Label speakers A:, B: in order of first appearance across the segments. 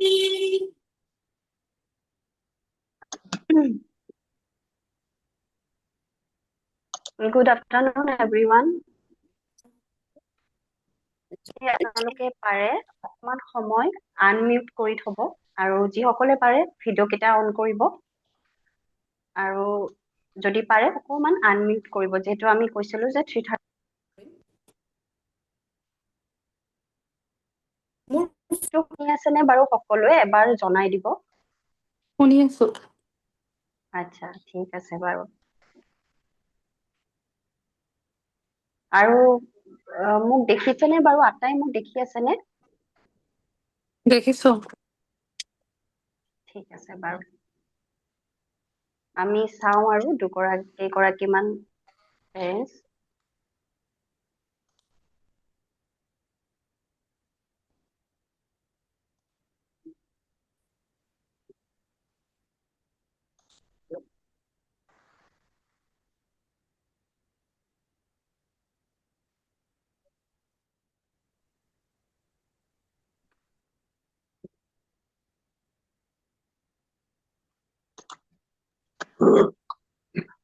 A: Good afternoon, everyone. আপোনালোকে পাৰে অকমান সময় আনমিউট কৰি থব আৰু যিসকলে পাৰে ভিডিঅ' কেইটা অন কৰিব আৰু যদি পাৰে অকমান আনমিউট কৰিব যেহেতু আমি কৈছিলো যে 3:30 শুনি আছেনে বাৰু সকলোৱে এবাৰ জনাই দিব
B: শুনি আছো
A: আচ্ছা ঠিক আছে বাৰু আৰু মোক দেখিছেনে বাৰু আটাই মোক দেখি আছেনে
B: দেখিছো
A: ঠিক আছে বাৰু আমি চাওঁ আৰু কেইগৰাকীমান পেৰেণ্টছ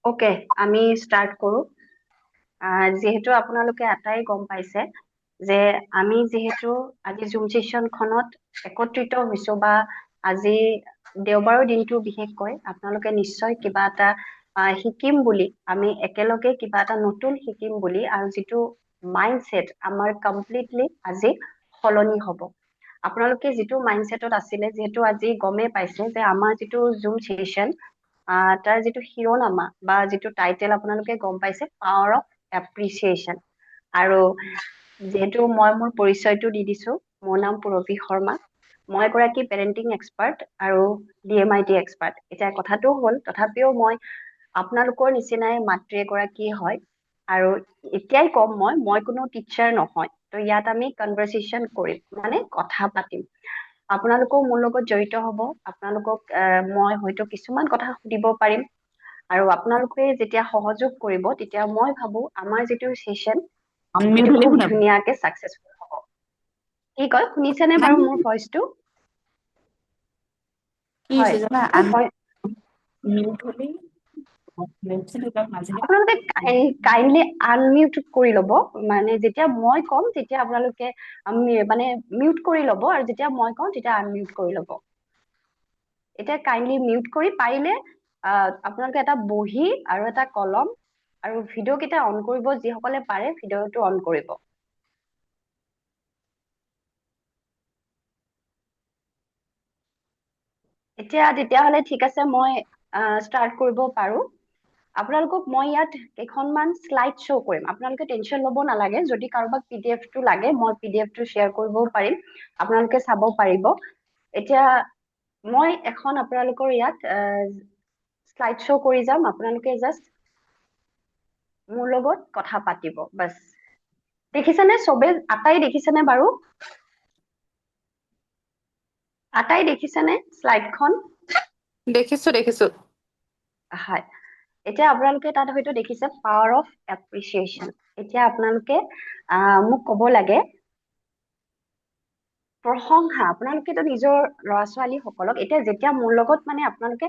A: ওকে আমি ষ্টাৰ্ট কৰো যিহেতু আপোনালোকে আটাই গম পাইছে যে আমি যিহেতু আজি জুম ছেশ্যনখনত একত্ৰিত হৈছো বা আজি দেওবাৰৰ দিনটো বিশেষকৈ আপোনালোকে নিশ্চয় কিবা এটা শিকিম বুলি আমি একেলগে কিবা এটা নতুন শিকিম বুলি আৰু যিটো মাইণ্ডছেট আমাৰ কমপ্লিটলি আজি সলনি হ'ব আপোনালোকে যিটো মাইণ্ডছেটত আছিলে যিহেতু আজি গমেই পাইছে যে আমাৰ যিটো জুম ছেশ্যন তাৰ যিটো শিৰোনামা বা যিটো টাইটেল আপোনালোকে গম পাইছে পাৱাৰ অফ এপ্ৰিচিয়েশ্যন আৰু যিহেতু মই মোৰ পৰিচয়টো দি দিছো মোৰ নাম পুৰবী শৰ্মা মই এগৰাকী পেৰেণ্টিং এক্সপাৰ্ট আৰু DMIT এক্সপাৰ্ট এতিয়া কথাটো হ'ল তথাপিও মই আপোনালোকৰ নিচিনাই মাতৃ এগৰাকী হয় আৰু এতিয়াই কম মই কোনো টিচাৰ নহয় তো ইয়াত আমি কনভাৰচেশ্যন কৰিম মানে কথা পাতিম আপোনালোকেও মোৰ লগত জড়িত হ'ব আপোনালোকক মই হয়তো কিছুমান কথা সুধিব পাৰিম আৰু আপোনালোকে যেতিয়া সহযোগ কৰিব তেতিয়া মই ভাবো আমাৰ যিটো সেশন
B: আনমিউট
A: খুব
B: হলে
A: ধুনীয়াকে সাকসেসফুল হ'ব কি কয় শুনিছেনে বাৰু মোৰ ভইচটো
B: কি হৈছে জানা আনমিউট হলে
A: আপোনালোকে কাইণ্ডলি আনমিউট কৰি ল'ব মানে যেতিয়া মই কম তেতিয়া আপোনালোকে মানে মিউট কৰি ল'ব আৰু যেতিয়া মই কম তেতিয়া আনমিউট কৰি ল'ব এতিয়া কাইণ্ডলি মিউট কৰি পাৰিলে আপোনালোকে এটা বহি আৰু এটা কলম আৰু ভিডিঅ' কেইটা অন কৰিব যিসকলে পাৰে ভিডিঅ'টো অন কৰিব এতিয়া তেতিয়াহ'লে ঠিক আছে মই ষ্টাৰ্ট কৰিব পাৰো আপোনালোকক মই ইয়াত কেইখনমান শ্লাইড শ্ব' কৰিম আপোনালোকে টেনশ্যন ল'ব নালাগে যদি কাৰোবাক PDF টো লাগে মই PDF টো শ্বেয়াৰ কৰিবও পাৰিম আপোনালোকে চাব পাৰিব এতিয়া মই এখন আপোনালোকৰ ইয়াত শ্লাইড শ্ব' কৰি যাম আপোনালোকে জাষ্ট মোৰ লগত কথা পাতিব বাস দেখিছেনে সবে আটাই দেখিছেনে বাৰু আটাই দেখিছেনে শ্লাইডখন
B: দেখিছো
A: হয় এতিয়া আপোনালোকে তাত হয়তো দেখিছে পাৱাৰ অফ এপ্ৰিচিয়েশ্যন এতিয়া আপোনালোকে মোক ক'ব লাগে প্ৰশংসা আপোনালোকেতো নিজৰ ল'ৰা ছোৱালী সকলক এতিয়া যেতিয়া মোৰ লগত মানে আপোনালোকে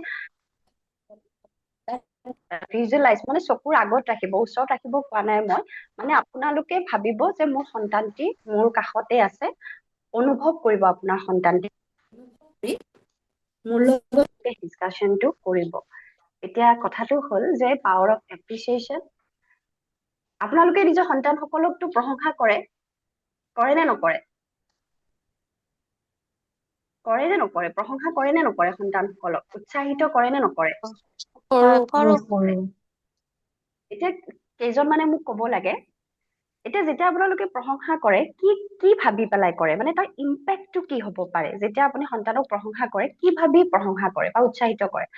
A: ভিজুৱেলাইজ মানে চকুৰ আগত ৰাখিব ওচৰত ৰাখিব কোৱা নাই মই মানে আপোনালোকে ভাবিব যে মোৰ সন্তানটি মোৰ কাষতে আছে অনুভৱ কৰিব আপোনাৰ সন্তানটি মোৰ লগত ডিসকাশনটো কৰিব এতিয়া কথাটো হ'ল যে পাৱাৰ অফ এপ্ৰিচিয়েশ্যন আপোনালোকে নিজৰ সন্তানসকলকতো প্ৰশংসা কৰে নে নকৰে প্ৰশংসা কৰে নে নকৰে সন্তানসকলক উৎসাহিত কৰে নে নকৰে এতিয়া কেইজন মানে মোক ক'ব লাগে এতিয়া যেতিয়া আপোনালোকে প্ৰশংসা কৰে কি ভাবি পেলাই কৰে মানে তাৰ ইম্পেক্টটো কি হ'ব পাৰে যেতিয়া আপুনি সন্তানক প্ৰশংসা কৰে কি ভাবি প্ৰশংসা কৰে বা উৎসাহিত কৰে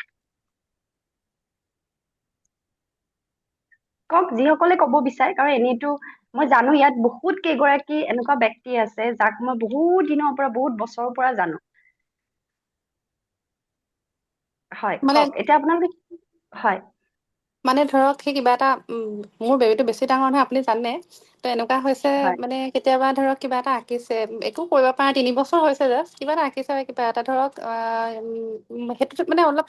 A: কওক যিসকলে ক'ব বিচাৰে কাৰণ এনেইতো মই জানো ইয়াত বহুত কেইগৰাকী এনেকুৱা ব্যক্তি আছে যাক মই বহুত দিনৰ পৰা বহুত বছৰৰ পৰা জানো হয়
B: মানে
A: কওক এতিয়া আপোনালোকে হয়
C: মানে ধৰক সেই কিবা এটা মোৰ বেবীটো বেছি ডাঙৰ নহয় আপুনি জানে, তো এনেকুৱা হৈছে
A: হয়
C: মানে কেতিয়াবা ধৰক কিবা এটা আঁকিছে, একো কৰিব পৰা 3 বছৰ হৈছে, জাষ্ট কিবা এটা আঁকিছে বা কিবা এটা ধৰক সেইটোত মানে অলপ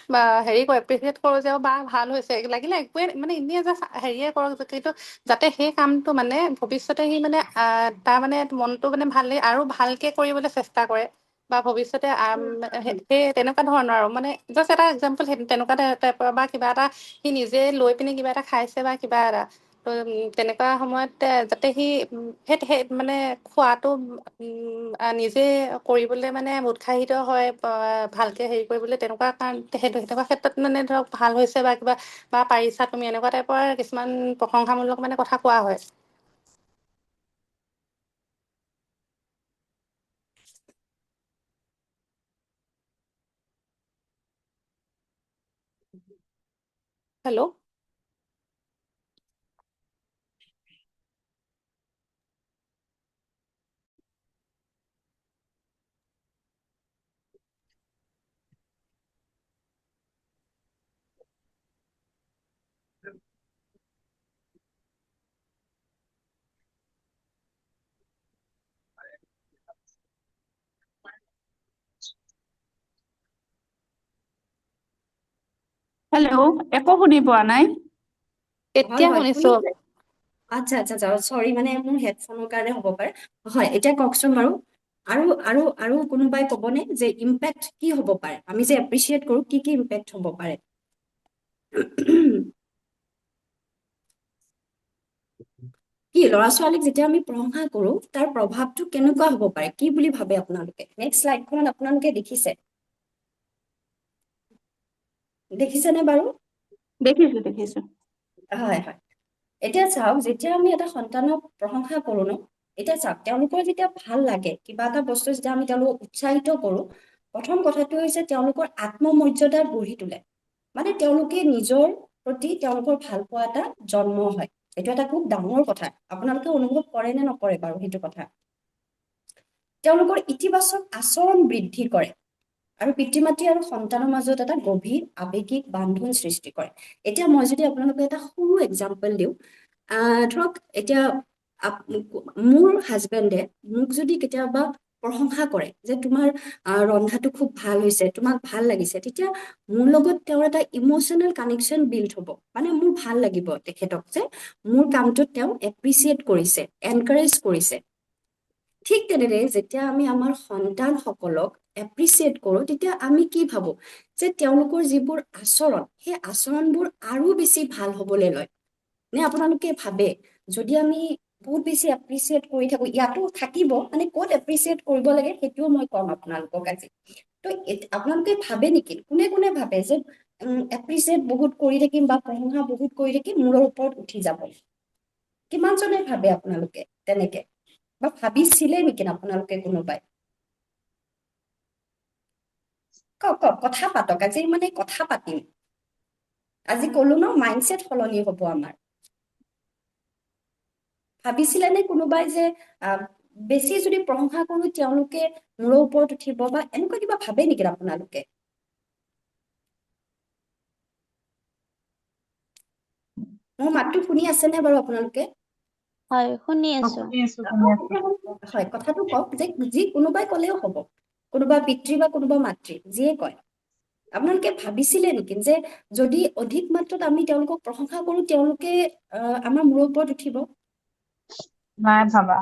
C: হেৰি কৰোঁ, এপ্ৰিচিয়েট কৰোঁ যে বা ভাল হৈছে, লাগিলে একোৱে মানে এনেই জাষ্ট হেৰিয়ে কৰক, কিন্তু যাতে সেই কামটো মানে ভৱিষ্যতে সি মানে তাৰ মানে মনটো মানে ভালেই আৰু ভালকে কৰিবলৈ চেষ্টা কৰে, বা ভৱিষ্যতে সেই তেনেকুৱা ধৰণৰ আৰু মানে জাষ্ট এটা এক্সাম্পল, সেই তেনেকুৱা টাইপৰ বা কিবা এটা সি নিজে লৈ পিনে কিবা এটা খাইছে বা কিবা এটা, তো তেনেকুৱা সময়ত যাতে সি সেই মানে খোৱাটো নিজে কৰিবলৈ মানে উৎসাহিত হয়, ভালকে হেৰি কৰিবলৈ, তেনেকুৱা কাৰণ তেনেকুৱা ক্ষেত্ৰত মানে ধৰক ভাল হৈছে বা কিবা বা পাৰিছা তুমি, এনেকুৱা টাইপৰ কিছুমান প্ৰশংসামূলক মানে কথা কোৱা হয়। হেল্ল'।
B: হেল্ল', একো শুনি পোৱা নাই।
D: হয়
C: এতিয়া
D: হয়
C: শুনিছো।
D: শুনিছে? আচ্ছা আচ্ছা আচ্ছা, চৰি মানে মোৰ হেডফোনৰ কাৰণে হ'ব পাৰে। হয়, এতিয়া কওকচোন বাৰু। আৰু কোনোবাই ক'বনে যে ইম্পেক্ট কি হ'ব পাৰে, আমি যে এপ্ৰিচিয়েট কৰোঁ, কি কি ইম্পেক্ট হ'ব পাৰে? কি ল'ৰা ছোৱালীক যেতিয়া আমি প্ৰশংসা কৰোঁ, তাৰ প্ৰভাৱটো কেনেকুৱা হ'ব পাৰে, কি বুলি ভাবে আপোনালোকে? নেক্সট শ্লাইডখনত আপোনালোকে দেখিছেনে বাৰু?
B: দেখিছো দেখিছো।
D: হয় হয়। এতিয়া চাওক, যেতিয়া আমি এটা সন্তানক প্ৰশংসা কৰো ন, এতিয়া চাওক তেওঁলোকৰ যেতিয়া ভাল লাগে কিবা এটা বস্তু, যেতিয়া আমি তেওঁলোকক উৎসাহিত কৰো, প্ৰথম কথাটো হৈছে তেওঁলোকৰ আত্মমৰ্যাদা গঢ়ি তোলে। মানে তেওঁলোকে নিজৰ প্ৰতি তেওঁলোকৰ ভাল পোৱা এটা জন্ম হয়। এইটো এটা খুব ডাঙৰ কথা। আপোনালোকে অনুভৱ কৰে নে নকৰে বাৰু সেইটো কথা? তেওঁলোকৰ ইতিবাচক আচৰণ বৃদ্ধি কৰে আৰু পিতৃ মাতৃ আৰু সন্তানৰ মাজত এটা গভীৰ আৱেগিক বান্ধোন সৃষ্টি কৰে। এতিয়া মই যদি আপোনালোকে এটা সৰু এক্সাম্পল দিওঁ, ধৰক এতিয়া মোৰ হাজবেণ্ডে মোক যদি কেতিয়াবা প্ৰশংসা কৰে যে তোমাৰ ৰন্ধাটো খুব ভাল হৈছে, তোমাক ভাল লাগিছে, তেতিয়া মোৰ লগত তেওঁৰ এটা ইম'চনেল কানেকশ্যন বিল্ড হ'ব। মানে মোৰ ভাল লাগিব তেখেতক যে মোৰ কামটোত তেওঁ এপ্ৰিচিয়েট কৰিছে, এনকাৰেজ কৰিছে। ঠিক তেনেদৰে যেতিয়া আমি আমাৰ সন্তানসকলক এপ্ৰিচিয়েট কৰোঁ, তেতিয়া আমি কি ভাবোঁ যে তেওঁলোকৰ যিবোৰ আচৰণ, সেই আচৰণবোৰ আৰু বেছি ভাল হ'বলৈ লয়। নে আপোনালোকে ভাবে যদি আমি বহুত বেছি এপ্ৰিচিয়েট কৰি থাকো, ইয়াতো থাকিব, মানে ক'ত এপ্ৰিচিয়েট কৰিব লাগে সেইটোও মই ক'ম আপোনালোকক আজি। তো আপোনালোকে ভাবে নেকি, কোনে কোনে ভাবে যে এপ্ৰিচিয়েট বহুত কৰি থাকিম বা প্ৰশংসা বহুত কৰি থাকিম, মূৰৰ ওপৰত উঠি যাব? কিমানজনে ভাবে আপোনালোকে তেনেকে, বা ভাবিছিলে নেকি আপোনালোকে কোনোবাই? কওক কওক, কথা পাতক, আজি মানে কথা পাতিম। আজি ক'লো ন, মাইণ্ডছেট সলনি হ'ব আমাৰ। ভাবিছিলে নে কোনোবাই যে বেছি যদি প্ৰশংসা কৰো তেওঁলোকে মূৰৰ ওপৰত উঠিব, বা এনেকুৱা কিবা ভাবে নেকি আপোনালোকে? মোৰ মাতটো শুনি আছেনে বাৰু আপোনালোকে?
E: হয়, শুনি আছো।
B: শুনি আছো শুনি আছো।
D: হয়, কথাটো কওক যে যি কোনোবাই ক'লেও হ'ব, কোনোবা পিতৃ বা কোনোবা মাতৃ, যিয়ে কয়, আপোনালোকে ভাবিছিলে নেকি যে যদি অধিক মাত্ৰাত আমি তেওঁলোকক প্ৰশংসা কৰো, তেওঁলোকে আমাৰ মূৰৰ ওপৰত উঠিব?
B: নাই ভাবা।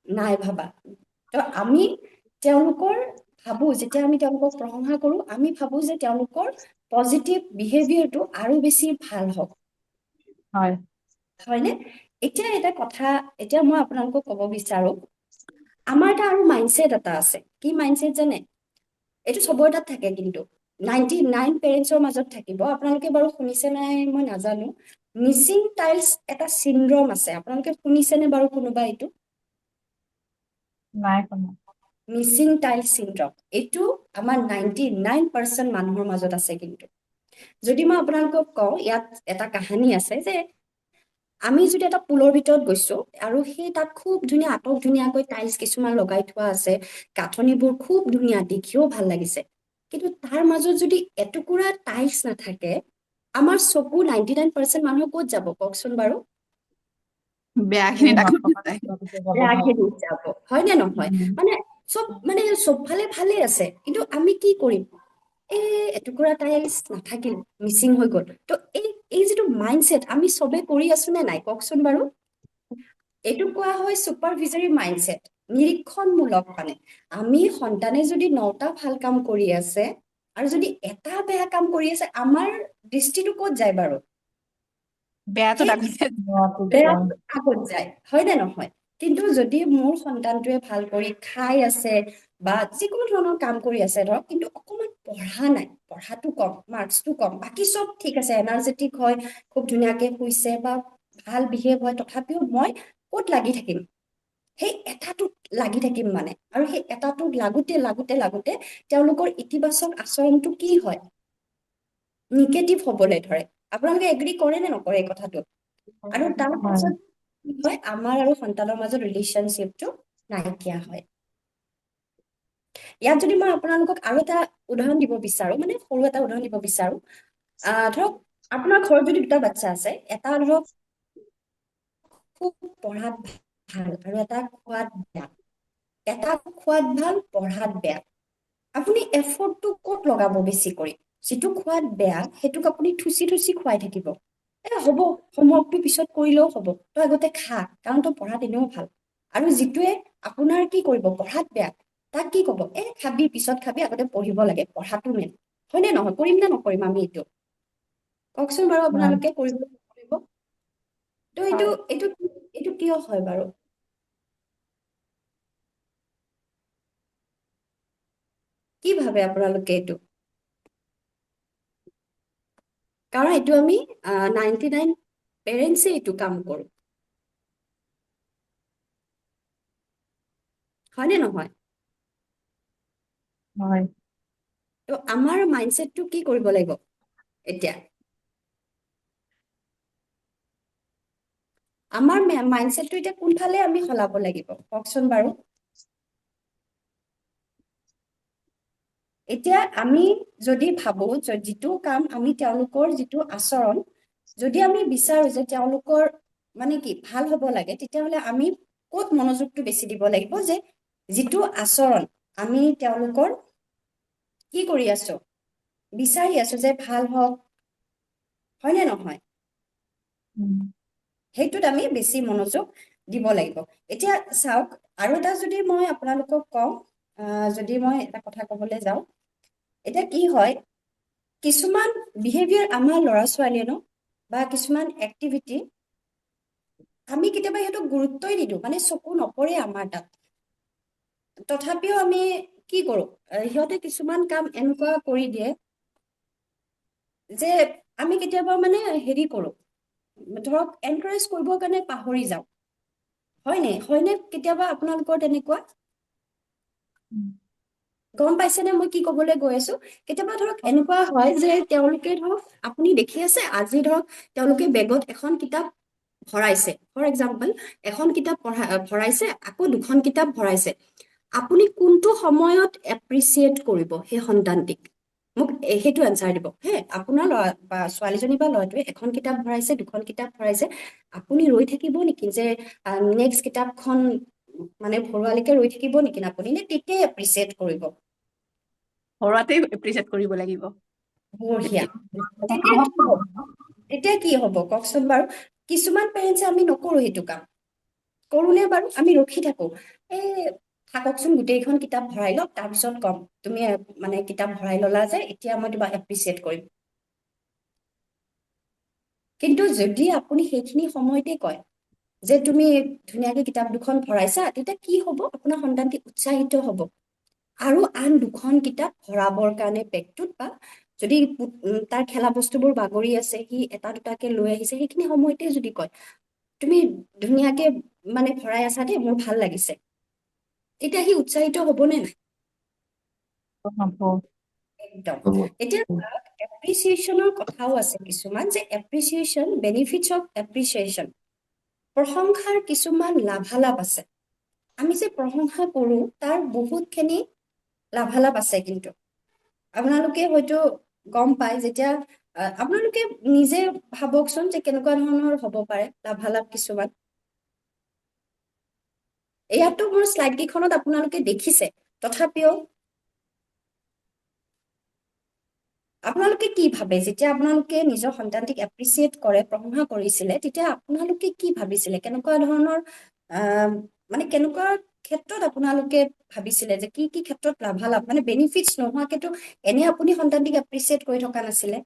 D: নাই ভাবা। তো আমি তেওঁলোকৰ ভাবো, যেতিয়া আমি তেওঁলোকক প্ৰশংসা কৰো, আমি ভাবো যে তেওঁলোকৰ পজিটিভ বিহেভিয়াৰটো আৰু বেছি ভাল হওক।
B: হয়।
D: হয়নে? এতিয়া এটা কথা, এতিয়া মই আপোনালোকক ক'ব বিচাৰো, আমাৰ এটা আৰু মাইণ্ডছেট এটা আছে। কি মাইণ্ডছেট জানে? এইটো চবৰ তাত থাকে, কিন্তু 99 পেৰেণ্টছৰ মাজত থাকিব। আপোনালোকে বাৰু শুনিছে নাই মই নাজানো, মিচিং টাইলছ এটা চিনড্ৰম আছে। আপোনালোকে শুনিছেনে বাৰু কোনোবা এইটো?
B: নাই শুনা।
D: মিচিং টাইল চিনড্ৰম, এইটো আমাৰ 99% মানুহৰ মাজত আছে। কিন্তু যদি মই আপোনালোকক কওঁ, ইয়াত এটা কাহিনী আছে যে আমি যদি এটা পুলৰ ভিতৰত গৈছো, আৰু সেই তাত খুব ধুনীয়া আটক ধুনীয়াকৈ টাইলছ কিছুমান লগাই থোৱা আছে, গাঁথনিবোৰ খুব ধুনীয়া, দেখিও ভাল লাগিছে, কিন্তু তাৰ মাজত যদি এটুকুৰা টাইলছ নাথাকে, আমাৰ চকু 99% মানুহ ক'ত যাব কওকচোন বাৰু?
B: বেয়াখিনি তাকো যায়।
D: বেয়াখিনিত যাব, হয় নে নহয়? মানে চব ফালে ভালে আছে, কিন্তু আমি কি কৰিম? এটুকুৰা টাইলছ নাথাকিল, মিচিং হৈ গ'ল। তো এই যিটো মাইণ্ডছেট আমি চবে কৰি আছো নে নাই কওকচোন বাৰু? এইটো কোৱা হয় ছুপাৰভিজৰী মাইণ্ডছেট, নিৰীক্ষণমূলক। মানে আমি সন্তানে যদি 9টা ভাল কাম কৰি আছে আৰু যদি এটা বেয়া কাম কৰি আছে, আমাৰ দৃষ্টিটো ক'ত যায় বাৰু?
B: বেয়াটো
D: সেই
B: তাকো
D: বেয়া আগত যায়, হয় নে নহয়? কিন্তু যদি মোৰ সন্তানটোৱে ভাল কৰি খাই আছে বা যিকোনো ধৰণৰ কাম কৰি আছে ধৰক, কিন্তু অকমান পঢ়া নাই, পঢ়াটো কম, মাৰ্কছটো কম, বাকী চব ঠিক আছে, এনাৰ্জেটিক হয়, খুব ধুনীয়াকে শুইছে বা ভাল বিহেভ হয়, তথাপিও মই ক'ত লাগি থাকিম? সেই এটাটোত লাগি থাকিম মানে। আৰু সেই এটাটোত লাগোতে লাগোতে লাগোতে তেওঁলোকৰ ইতিবাচক আচৰণটো কি হয়? নিগেটিভ হ'বলৈ ধৰে। আপোনালোকে এগ্ৰী কৰে নে নকৰে এই কথাটোত? আৰু তাৰ পাছত কি হয়, আমাৰ আৰু সন্তানৰ মাজত ৰিলেশ্যনশ্বিপটো নাইকিয়া হয়। ইয়াত যদি মই আপোনালোকক আৰু এটা উদাহৰণ দিব বিচাৰো, মানে সৰু এটা উদাহৰণ দিব বিচাৰো, ধৰক আপোনাৰ ঘৰত যদি 2টা বাচ্চা আছে, এটা ধৰক খুব পঢ়াত ভাল আৰু এটা খোৱাত বেয়া, এটা খোৱাত ভাল, পঢ়াত বেয়া, আপুনি এফৰ্টটো ক'ত লগাব বেছি কৰি? যিটো খোৱাত বেয়া সেইটোক আপুনি থুচি থুচি খুৱাই থাকিব, হ'ব, হোমৱৰ্কটো পিছত কৰিলেও হ'ব, তই আগতে খা, কাৰণ তই পঢ়াত এনেও ভাল। আৰু যিটোৱে আপোনাৰ কি কৰিব, পঢ়াত বেয়া, তাক কি ক'ব? খাবি, পিছত খাবি, আগতে পঢ়িব লাগে, পঢ়াটো মেইন। হয় নে নহয়? কৰিম নে নকৰিম আমি এইটো? কওকচোন বাৰু, আপোনালোকে কৰিব নে নকৰিব? তো এইটো কিয় হয় বাৰু? কি ভাবে আপোনালোকে এইটো? কাৰণ এইটো আমি 99 পেৰেণ্টছে এইটো কাম কৰোঁ, হয়নে নহয়?
B: হয়।
D: তো আমাৰ মাইণ্ডছেটটো কি কৰিব লাগিব এতিয়া? আমাৰ মাইণ্ডছেটটো এতিয়া কোনফালে আমি সলাব লাগিব কওকচোন বাৰু? এতিয়া আমি যদি ভাবো যে যিটো কাম আমি তেওঁলোকৰ যিটো আচৰণ, যদি আমি বিচাৰো যে তেওঁলোকৰ মানে কি ভাল হ'ব লাগে, তেতিয়াহ'লে আমি ক'ত মনোযোগটো বেছি দিব লাগিব? যে যিটো আচৰণ আমি তেওঁলোকৰ কি কৰি আছো, বিচাৰি আছো যে ভাল হওক, হয় নে নহয়? সেইটোত আমি বেছি মনোযোগ দিব লাগিব। এতিয়া চাওক, আৰু এটা যদি মই আপোনালোকক কওঁ, যদি মই এটা কথা ক'বলৈ যাওঁ, এতিয়া কি হয়, কিছুমান বিহেভিয়াৰ আমাৰ ল'ৰা ছোৱালীয়ে বা কিছুমান এক্টিভিটি আমি কেতিয়াবা সিহঁতক গুৰুত্বই নিদিওঁ, মানে চকু নপৰে আমাৰ তাত, তথাপিও আমি কি কৰো, সিহঁতে কিছুমান কাম এনেকুৱা কৰি দিয়ে যে আমি কেতিয়াবা মানে হেৰি কৰো, ধৰক এনকাৰেজ কৰিবৰ কাৰণে পাহৰি যাওঁ। হয়নে কেতিয়াবা আপোনালোকৰ তেনেকুৱা? গম পাইছেনে মই কি কবলৈ গৈ আছো? কেতিয়াবা ধৰক এনেকুৱা হয় যে তেওঁলোকে ধৰক, আপুনি দেখি আছে আজি ধৰক তেওঁলোকে বেগত এখন কিতাপ ভৰাইছে, ফৰ এক্সাম্পল এখন কিতাপ ভৰাইছে, আকৌ 2খন কিতাপ ভৰাইছে, আপুনি কোনটো সময়ত এপ্ৰিচিয়েট কৰিব সেই সন্তানটিক? মোক সেইটো এনচাৰ দিব হে। আপোনাৰ ল'ৰা বা ছোৱালীজনী বা ল'ৰাটোৱে এখন কিতাপ ভৰাইছে, 2খন কিতাপ ভৰাইছে, আপুনি ৰৈ থাকিব নেকি যে নেক্সট কিতাপখন মানে ভৰোৱালৈকে ৰৈ থাকিব নেকি আপুনি, নে তেতিয়াই এপ্ৰিচিয়েট কৰিব?
B: ঘৰতে এপ্ৰিচিয়েট কৰিব লাগিব।
D: বঢ়িয়া। তেতিয়া কি হ'ব কওকচোন বাৰু? কিছুমান পেৰেণ্টছে আমি নকৰো সেইটো কাম, কৰোনে বাৰু? আমি ৰখি থাকো, থাককচোন গোটেইখন কিতাপ ভৰাই লওক, তাৰপিছত কম, তুমি মানে কিতাপ ভৰাই ললা যে এতিয়া মই তোমাক এপ্ৰিচিয়েট কৰিম। কিন্তু যদি আপুনি সেইখিনি সময়তে কয় যে তুমি ধুনীয়াকে কিতাপ 2খন ভৰাইছা, তেতিয়া কি হ'ব? আপোনাৰ সন্তানটি উৎসাহিত হ'ব আৰু আন 2খন কিতাপ ভৰাবৰ কাৰণে বেগটোত, বা যদি তাৰ খেলা বস্তুবোৰ বাগৰি আছে, সি এটা দুটাকে লৈ আহিছে, সেইখিনি সময়তে যদি কয় তুমি ধুনীয়াকে মানে ভৰাই আছা দেই, মোৰ ভাল লাগিছে, তেতিয়া সি উৎসাহিত হ'বনে নাই? একদম। এতিয়া এপ্ৰিচিয়েশ্যনৰ কথাও আছে কিছুমান, যে এপ্ৰিচিয়েশ্যন, বেনিফিটছ অফ এপ্ৰিচিয়েশ্যন, প্ৰশংসাৰ কিছুমান লাভালাভ আছে। আমি যে প্ৰশংসা কৰো তাৰ বহুতখিনি লাভালাভ আছে, কিন্তু আপোনালোকে হয়তো গম পায়, যেতিয়া আপোনালোকে নিজে ভাবকচোন যে কেনেকুৱা ধৰণৰ হ'ব পাৰে লাভালাভ কিছুমান। ইয়াতো মোৰ শ্লাইড কেইখনত আপোনালোকে দেখিছে, তথাপিও আপোনালোকে কি ভাবে যেতিয়া আপোনালোকে নিজৰ সন্তানটিক এপ্ৰিচিয়েট কৰে, প্ৰশংসা কৰিছিলে, তেতিয়া আপোনালোকে কি ভাবিছিলে? কেনেকুৱা ধৰণৰ মানে কেনেকুৱা ক্ষেত্ৰত আপোনালোকে ভাবিছিলে যে কি কি ক্ষেত্ৰত লাভালাভ, মানে বেনিফিটছ নোহোৱাকেতো এনে আপুনি সন্তানটিক এপ্ৰিচিয়েট কৰি থকা নাছিলে?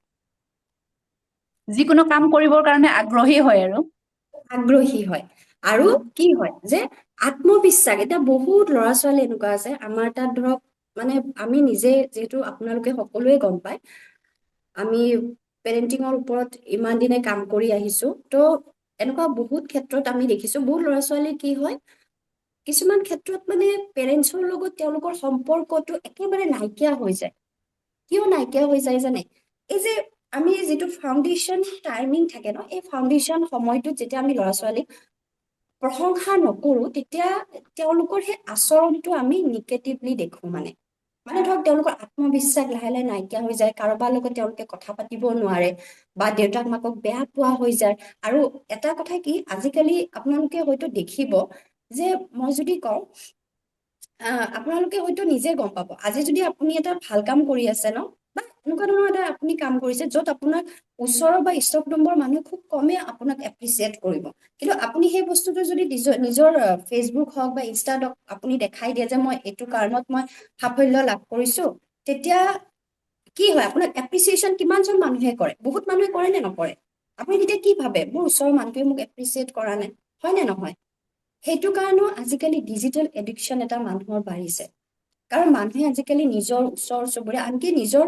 B: যিকোনো কাম কৰিবৰ কাৰণে আগ্ৰহী হয় আৰু
D: আগ্ৰহী হয়। আৰু কি হয় যে আত্মবিশ্বাস, এতিয়া বহুত ল'ৰা ছোৱালী এনেকুৱা আছে আমাৰ তাত, ধৰক মানে আমি নিজে যিহেতু আপোনালোকে সকলোৱে গম পায়, আমি পেৰেন্টিঙৰ ওপৰত ইমান দিনে কাম কৰি আহিছো, তো এনেকুৱা বহুত ক্ষেত্ৰত আমি দেখিছো বহুত ল'ৰা ছোৱালী কি হয়, কিছুমান ক্ষেত্ৰত মানে পেৰেণ্টছৰ লগত তেওঁলোকৰ সম্পৰ্কটো একেবাৰে নাইকিয়া হৈ যায়। কিয় নাইকিয়া হৈ যায় জানে? এই যে আমি যিটো ফাউণ্ডেশ্যন টাইমিং থাকে ন, এই ফাউণ্ডেশ্যন সময়টোত যেতিয়া আমি ল'ৰা ছোৱালীক প্ৰশংসা নকৰো, তেতিয়া তেওঁলোকৰ সেই আচৰণটো আমি নিগেটিভলি দেখো। মানে ধৰক তেওঁলোকৰ আত্মবিশ্বাস লাহে লাহে নাইকিয়া হৈ যায়, কাৰোবাৰ লগত তেওঁলোকে কথা পাতিব নোৱাৰে, বা দেউতাক মাকক বেয়া পোৱা হৈ যায়। আৰু এটা কথা কি, আজিকালি আপোনালোকে হয়তো দেখিব যে মই যদি কওঁ, আপোনালোকে হয়তো নিজে গম পাব, আজি যদি আপুনি এটা ভাল কাম কৰি আছে ন, বা এনেকুৱা ধৰণৰ এটা আপুনি কাম কৰিছে য'ত আপোনাৰ ওচৰৰ বা ইষ্ট কুটুম্বৰ মানুহ খুব কমে আপোনাক এপ্ৰিচিয়েট কৰিব, কিন্তু আপুনি সেই বস্তুটো যদি নিজৰ ফেচবুক হওক বা ইনষ্টাত আপুনি দেখাই দিয়ে যে মই এইটো কাৰণত মই সাফল্য লাভ কৰিছো, তেতিয়া কি হয়, আপোনাক এপ্ৰিচিয়েশ্যন কিমানজন মানুহে কৰে? বহুত মানুহে কৰে নে নকৰে? আপুনি তেতিয়া কি ভাবে, মোৰ ওচৰৰ মানুহটোৱে মোক এপ্ৰিচিয়েট কৰা নাই, হয় নে নহয়? সেইটো কাৰণেও আজিকালি ডিজিটেল এডিকশ্যন এটা মানুহৰ বাঢ়িছে। কাৰণ মানুহে আজিকালি নিজৰ ওচৰ চুবুৰীয়া, আনকি নিজৰ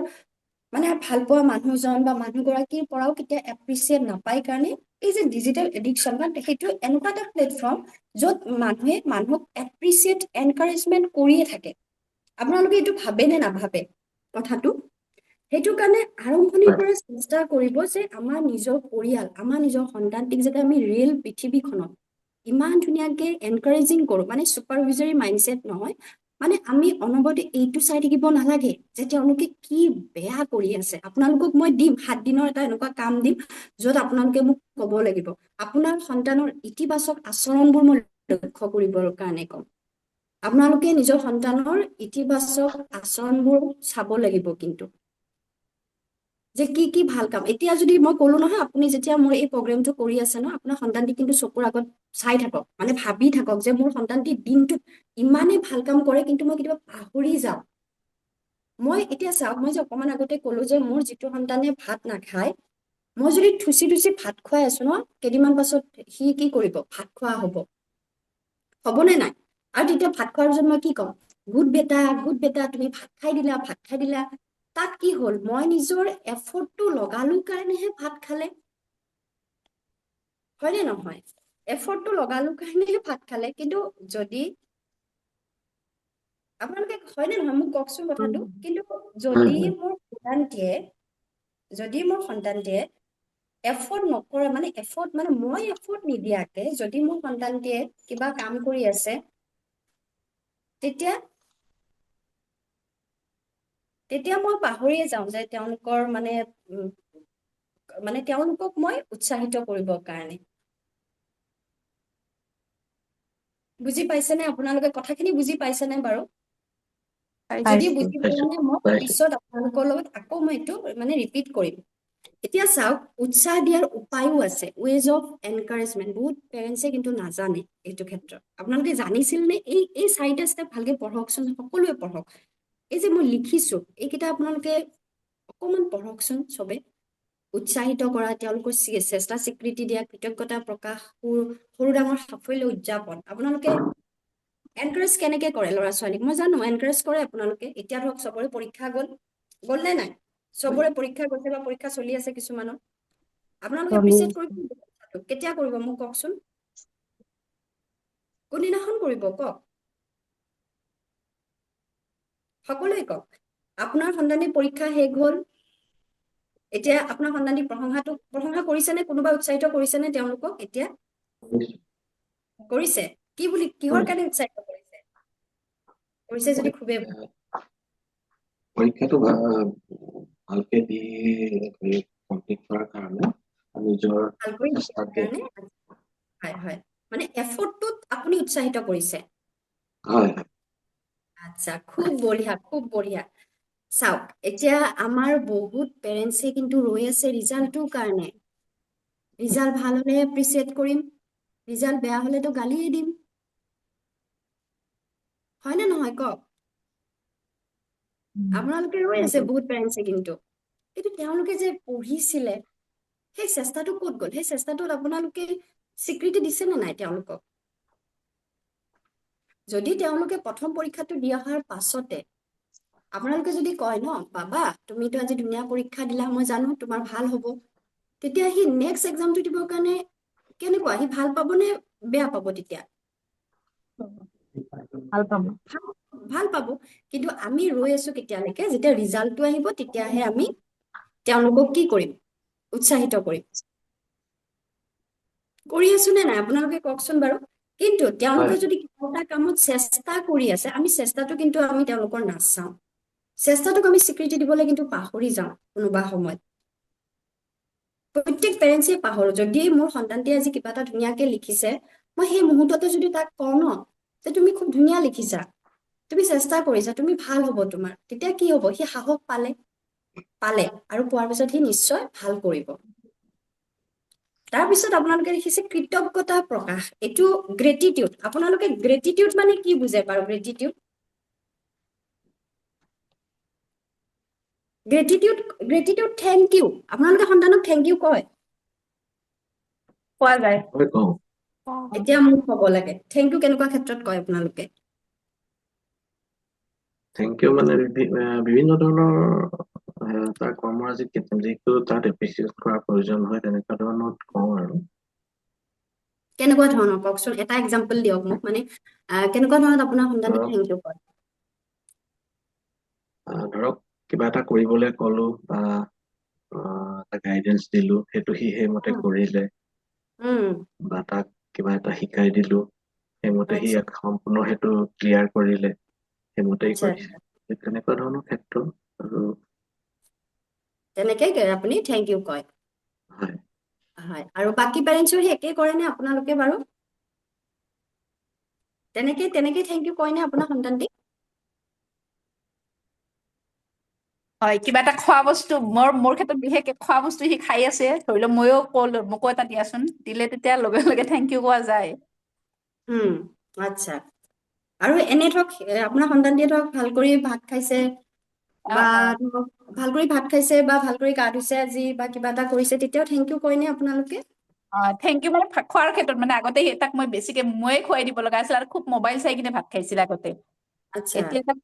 D: মানে ভাল পোৱা মানুহজন বা মানুহগৰাকীৰ পৰাও কেতিয়া এপ্ৰিচিয়েট নাপায় কাৰণে এই যে ডিজিটেল এডিকশ্যন, সেইটো এনেকুৱা এটা প্লেটফৰ্ম য'ত মানুহে মানুহক এপ্ৰিচিয়েট, এনকাৰেজমেণ্ট কৰিয়ে থাকে। আপোনালোকে এইটো ভাবে নে নাভাবে কথাটো? সেইটো কাৰণে আৰম্ভণিৰ পৰা চেষ্টা কৰিব যে আমাৰ নিজৰ পৰিয়াল, আমাৰ নিজৰ সন্তানটিক যাতে আমি ৰিয়েল পৃথিৱীখনত ইমান ধুনীয়াকে এনকাৰেজিং কৰো, মানে ছুপাৰভিজৰী মাইণ্ডছেট নহয়, মানে আমি অনবৰতে এইটো চাই থাকিব নালাগে যে তেওঁলোকে কি বেয়া কৰি আছে। আপোনালোকক মই দিম 7 দিনৰ এটা এনেকুৱা কাম দিম য'ত আপোনালোকে মোক ক'ব লাগিব, আপোনাৰ সন্তানৰ ইতিবাচক আচৰণবোৰ মই লক্ষ্য কৰিবৰ কাৰণে কম। আপোনালোকে নিজৰ সন্তানৰ ইতিবাচক আচৰণবোৰ চাব লাগিব, কিন্তু যে কি কি ভাল কাম। এতিয়া যদি মই ক'লো নহয়, আপুনি যেতিয়া মোৰ এই প্ৰগ্ৰেমটো কৰি আছে ন, আপোনাৰ সন্তানটি কিন্তু চকুৰ আগত চাই থাকক, মানে ভাবি থাকক যে মোৰ সন্তানটি দিনটোত ইমানেই ভাল কাম কৰে, কিন্তু মই কেতিয়াবা পাহৰি যাওঁ। মই এতিয়া চাওক, মই যে অকমান আগতে ক'লো যে মোৰ যিটো সন্তানে ভাত নাখায়, মই যদি থুচি থুচি ভাত খুৱাই আছো ন, কেইদিনমান পাছত সি কি কৰিব, ভাত খোৱা হ'বনে নাই? আৰু তেতিয়া ভাত খোৱাৰ পিছত মই কি ক'ম, গুড বেটা তুমি ভাত খাই দিলা, ভাত খাই দিলা। তাত কি হ'ল, মই নিজৰ এফৰ্টটো লগালো কাৰণেহে ভাত খালে, হয়নে নহয়? এফৰ্টটো লগালো কাৰণেহে ভাত খালে। কিন্তু যদি আপোনালোকে, হয়নে নহয় মোক কওকচোন কথাটো, কিন্তু যদি মোৰ সন্তানটিয়ে এফৰ্ট নকৰে, মানে এফৰ্ট মানে মই এফৰ্ট নিদিয়াকে যদি মোৰ সন্তানটিয়ে কিবা কাম কৰি আছে, তেতিয়া মই পাহৰিয়ে যাওঁ যে তেওঁলোকৰ মানে তেওঁলোকক মই উৎসাহিত কৰিবৰ কাৰণে। বুজি পাইছেনে আপোনালোকে? কথাখিনি বুজি পাইছেনে বাৰু? যদি বুজি পোৱা নাই, মই পিছত আপোনালোকৰ লগত আকৌ মই এইটো মানে ৰিপিট কৰিম। এতিয়া চাওক, উৎসাহ দিয়াৰ উপায়ো আছে, ৱেজ অফ এনকাৰেজমেণ্ট। বহুত পেৰেণ্টছে কিন্তু নাজানে এইটো ক্ষেত্ৰত। আপোনালোকে জানিছিল নে? এই 4টা ষ্টেপ ভালকে পঢ়কচোন, সকলোৱে পঢ়ক। এই যে মই লিখিছো, এইকেইটা আপোনালোকে অকমান পঢ়কচোন চবে। উৎসাহিত কৰা, তেওঁলোকৰ চেষ্টা স্বীকৃতি দিয়া, কৃতজ্ঞতা প্ৰকাশ, সৰু ডাঙৰ সাফল্য উদযাপন। আপোনালোকে এনকাৰেজ কেনেকে কৰে ল'ৰা ছোৱালীক? মই জানো এনকাৰেজ কৰে আপোনালোকে। এতিয়া ধৰক চবৰে পৰীক্ষা গ'ল নে নাই? চবৰে পৰীক্ষা গৈছে বা পৰীক্ষা চলি আছে কিছুমানৰ। আপোনালোকে এপ্ৰিচিয়েট কৰিব কেতিয়া কৰিব মোক কওকচোন? কোনদিনাখন কৰিব কওক? সকলোৱে কওক। আপোনাৰ সন্তানে পৰীক্ষা শেষ হ'ল, এতিয়া আপোনাৰ সন্তানক প্ৰশংসা কৰিছেনে? কোনোবা উৎসাহিত কৰিছেনে তেওঁলোকক? এতিয়া কৰিছে। কিহৰ কাৰণে উৎসাহিত কৰিছে যদি খুবেই ভাল।
F: পৰীক্ষাটো ভালকে দি কমপ্লিট কৰাৰ কাৰণে নিজৰ
D: ভাল কৰি
F: চেষ্টা
D: দিয়াৰ কাৰণে হয় হয় মানে এফৰ্টটোত আপুনি উৎসাহিত কৰিছে
F: হয় হয়
D: আচ্ছা খুব বঢ়িয়া খুব বঢ়িয়া চাওক এতিয়া আমাৰ বহুত পেৰেণ্টছে কিন্তু ৰৈ আছে ৰিজাল্টটোৰ কাৰণে ৰিজাল্ট ভাল হলে এপ্ৰিচিয়েট কৰিম ৰিজাল্ট বেয়া হলেতো গালিয়ে দিম হয় নে নহয় কওক আপোনালোকে ৰৈ আছে বহুত পেৰেণ্টছে কিন্তু তেওঁলোকে যে পঢ়িছিলে সেই চেষ্টাটো ক'ত গ'ল সেই চেষ্টাটোত আপোনালোকে স্বীকৃতি দিছে নে নাই তেওঁলোকক যদি তেওঁলোকে প্ৰথম পৰীক্ষাটো দি অহাৰ পাছতে আপোনালোকে যদি কয় ন বাবা তুমিতো আজি ধুনীয়া পৰীক্ষা দিলা মই জানো তোমাৰ ভাল হ'ব তেতিয়া সি নেক্সট এক্সামটো দিবৰ কাৰণে কেনেকুৱা সি ভাল পাব নে বেয়া পাব তেতিয়া
B: ভাল পাব
D: ভাল পাব কিন্তু আমি ৰৈ আছো কেতিয়ালৈকে যেতিয়া ৰিজাল্টটো আহিব তেতিয়াহে আমি তেওঁলোকক কি কৰিম উৎসাহিত কৰিম কৰি আছো নে নাই আপোনালোকে কওকচোন বাৰু কিন্তু তেওঁলোকে
F: হয়
D: যদি কিবা এটা কামত চেষ্টা কৰি আছে আমি চেষ্টাটো কিন্তু আমি তেওঁলোকৰ নাচাওঁ চেষ্টাটোক আমি স্বীকৃতি দিবলৈ কিন্তু পাহৰি যাওঁ কোনোবা সময়ত প্ৰত্যেক পেৰেণ্টছে পাহৰো যদি মোৰ সন্তানটিয়ে আজি কিবা এটা ধুনীয়াকে লিখিছে মই সেই মুহূৰ্ততে যদি তাক কওঁ ন যে তুমি খুব ধুনীয়া লিখিছা তুমি চেষ্টা কৰিছা তুমি ভাল হ'ব তোমাৰ তেতিয়া কি হ'ব সি সাহস পালে আৰু পোৱাৰ পিছত সি নিশ্চয় ভাল কৰিব তাৰপিছত আপোনালোকে দেখিছে কৃতজ্ঞতা প্ৰকাশ এইটো গ্ৰেটিটিউড আপোনালোকে গ্ৰেটিটিউড মানে কি বুজে বাৰু গ্ৰেটিটিউড থেংক ইউ আপোনালোকে সন্তানক থেংক ইউ কয়
B: পোৱা যায়
F: হয় কওঁ
D: এতিয়া মোক ক'ব লাগে থেংক ইউ কেনেকুৱা ক্ষেত্ৰত কয় আপোনালোকে
F: থেংক ইউ মানে বিভিন্ন ধৰণৰ তাৰ কৰ্মৰাজিত যিটো তাত এপ্ৰিচিয়েট কৰাৰ প্ৰয়োজন হয় তেনেকুৱা ধৰণত কওঁ আৰু
D: কেনেকুৱা ধৰণৰ কওকচোন এটা এক্সাম্পল দিয়ক মোক মানে কেনেকুৱা ধৰণত আপোনাৰ সন্তানে
F: ধৰক
D: থেংক ইউ কয়
F: ধৰক কিবা এটা কৰিবলৈ ক'লো বা এটা গাইডেন্স দিলো সেইটো সি সেইমতে কৰিলে বা তাক কিবা এটা শিকাই দিলো সেইমতে সি
D: আচ্ছা
F: সম্পূৰ্ণ সেইটো ক্লিয়াৰ কৰিলে সেইমতেই
D: আচ্ছা
F: কৰিছে তেনেকুৱা ধৰণৰ ক্ষেত্ৰ আৰু
D: তেনেকে আপুনি থেংক ইউ কয়
F: হয়
D: হয় আৰু বাকী পেৰেণ্টছৰ একে কৰে নে আপোনালোকে বাৰু তেনেকে থেংক ইউ কয় নে আপোনাৰ সন্তানটি
B: হয় কিবা এটা খোৱা বস্তু মোৰ ক্ষেত্ৰত বিশেষকে খোৱা বস্তু সি খাই আছে ধৰি লওক ময়ো কলো মোকো এটা দিয়াচোন দিলে তেতিয়া লগে লগে থেংক ইউ কোৱা যায়
D: আচ্ছা আৰু এনে ধৰক আপোনাৰ সন্তানটিয়ে ধৰক ভাল কৰি ভাত খাইছে
B: অ
D: বা
B: অ
D: ধৰক ভাল কৰি ভাত খাইছে বা ভাল কৰি গা ধুইছে আজি বা কিবা এটা কৰিছে তেতিয়াও থেংক ইউ কয় নে আপোনালোকে
B: থেংক ইউ মানে খোৱাৰ ক্ষেত্ৰত মানে আগতে তাক মই বেছিকে ময়ে খুৱাই দিব লগা আছিল আৰু খুব মোবাইল চাই কিনে ভাত খাইছিল আগতে
D: আচ্ছা
B: এতিয়া তাক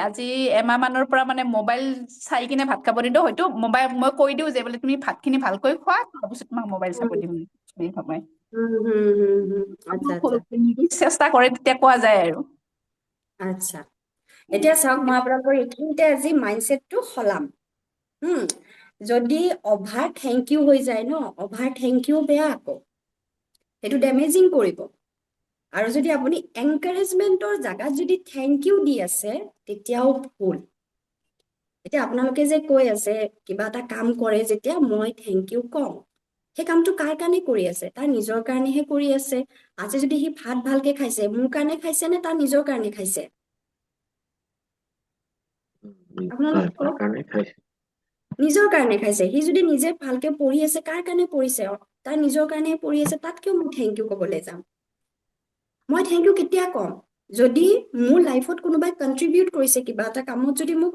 B: আজি এমাহ মানৰ পৰা মানে মোবাইল চাই কিনে ভাত খাব নিদিওঁ হয়তো মোবাইল মই কৈ দিওঁ যে বোলে তুমি ভাতখিনি ভালকৈ খোৱা তাৰপিছত তোমাক মোবাইল চাব দিম সময়
D: আচ্ছা আচ্ছা
B: চেষ্টা কৰে তেতিয়া কোৱা যায় আৰু
D: আচ্ছা এতিয়া চাওক মই আপোনালোকৰ এইখিনিতে আজি মাইণ্ডছেটটো সলাম যদি অভাৰ থেংক ইউ হৈ যায় ন অভাৰ থেংক ইউ বেয়া আকৌ সেইটো ডেমেজিং কৰিব আৰু যদি আপুনি এনকাৰেজমেন্টৰ জাগাত যদি থেংক ইউ দি আছে তেতিয়াও ভুল এতিয়া আপোনালোকে যে কৈ আছে কিবা এটা কাম কৰে যেতিয়া মই থেংক ইউ কওঁ সেই কামটো কাৰ কাৰণে কৰি আছে তাৰ নিজৰ কাৰণেহে কৰি আছে আজি যদি সি ভাত ভালকে খাইছে মোৰ কাৰণে খাইছে নে তাৰ নিজৰ কাৰণে খাইছে আপোনালোকে
F: হয় তাৰ
D: কওক
F: কাৰণে খাইছে
D: নিজৰ কাৰণে খাইছে সি যদি নিজে ভালকে পঢ়ি আছে কাৰ কাৰণে পঢ়িছে তাৰ নিজৰ কাৰণে পঢ়ি আছে তাত কিয় মই থেংক ইউ ক'বলৈ যাম মই থেংক ইউ কেতিয়া ক'ম যদি মোৰ লাইফত কোনোবাই কণ্ট্ৰিবিউট কৰিছে কিবা এটা কামত যদি মোক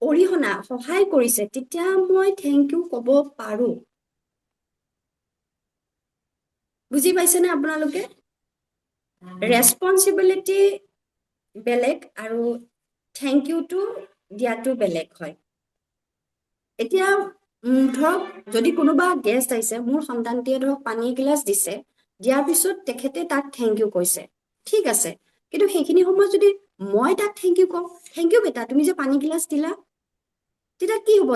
D: অৰিহণা সহায় কৰিছে তেতিয়া মই থেংক ইউ ক'ব পাৰো বুজি পাইছেনে আপোনালোকে ৰেছপন্সিবিলিটি বেলেগ আৰু থেংক ইউটো দিয়াটো বেলেগ হয় এতিয়া ধৰক যদি কোনোবা গেষ্ট আহিছে মোৰ সন্তানটিয়ে ধৰক পানী গিলাচ দিছে দিয়াৰ পিছত তেখেতে তাক থেংক ইউ কৈছে ঠিক আছে কিন্তু সেইখিনি সময়ত যদি মই তাক থেংক ইউ কওঁ থেংক ইউ বেটা তুমি যে পানী গিলাচ দিলা তেতিয়া কি হ'ব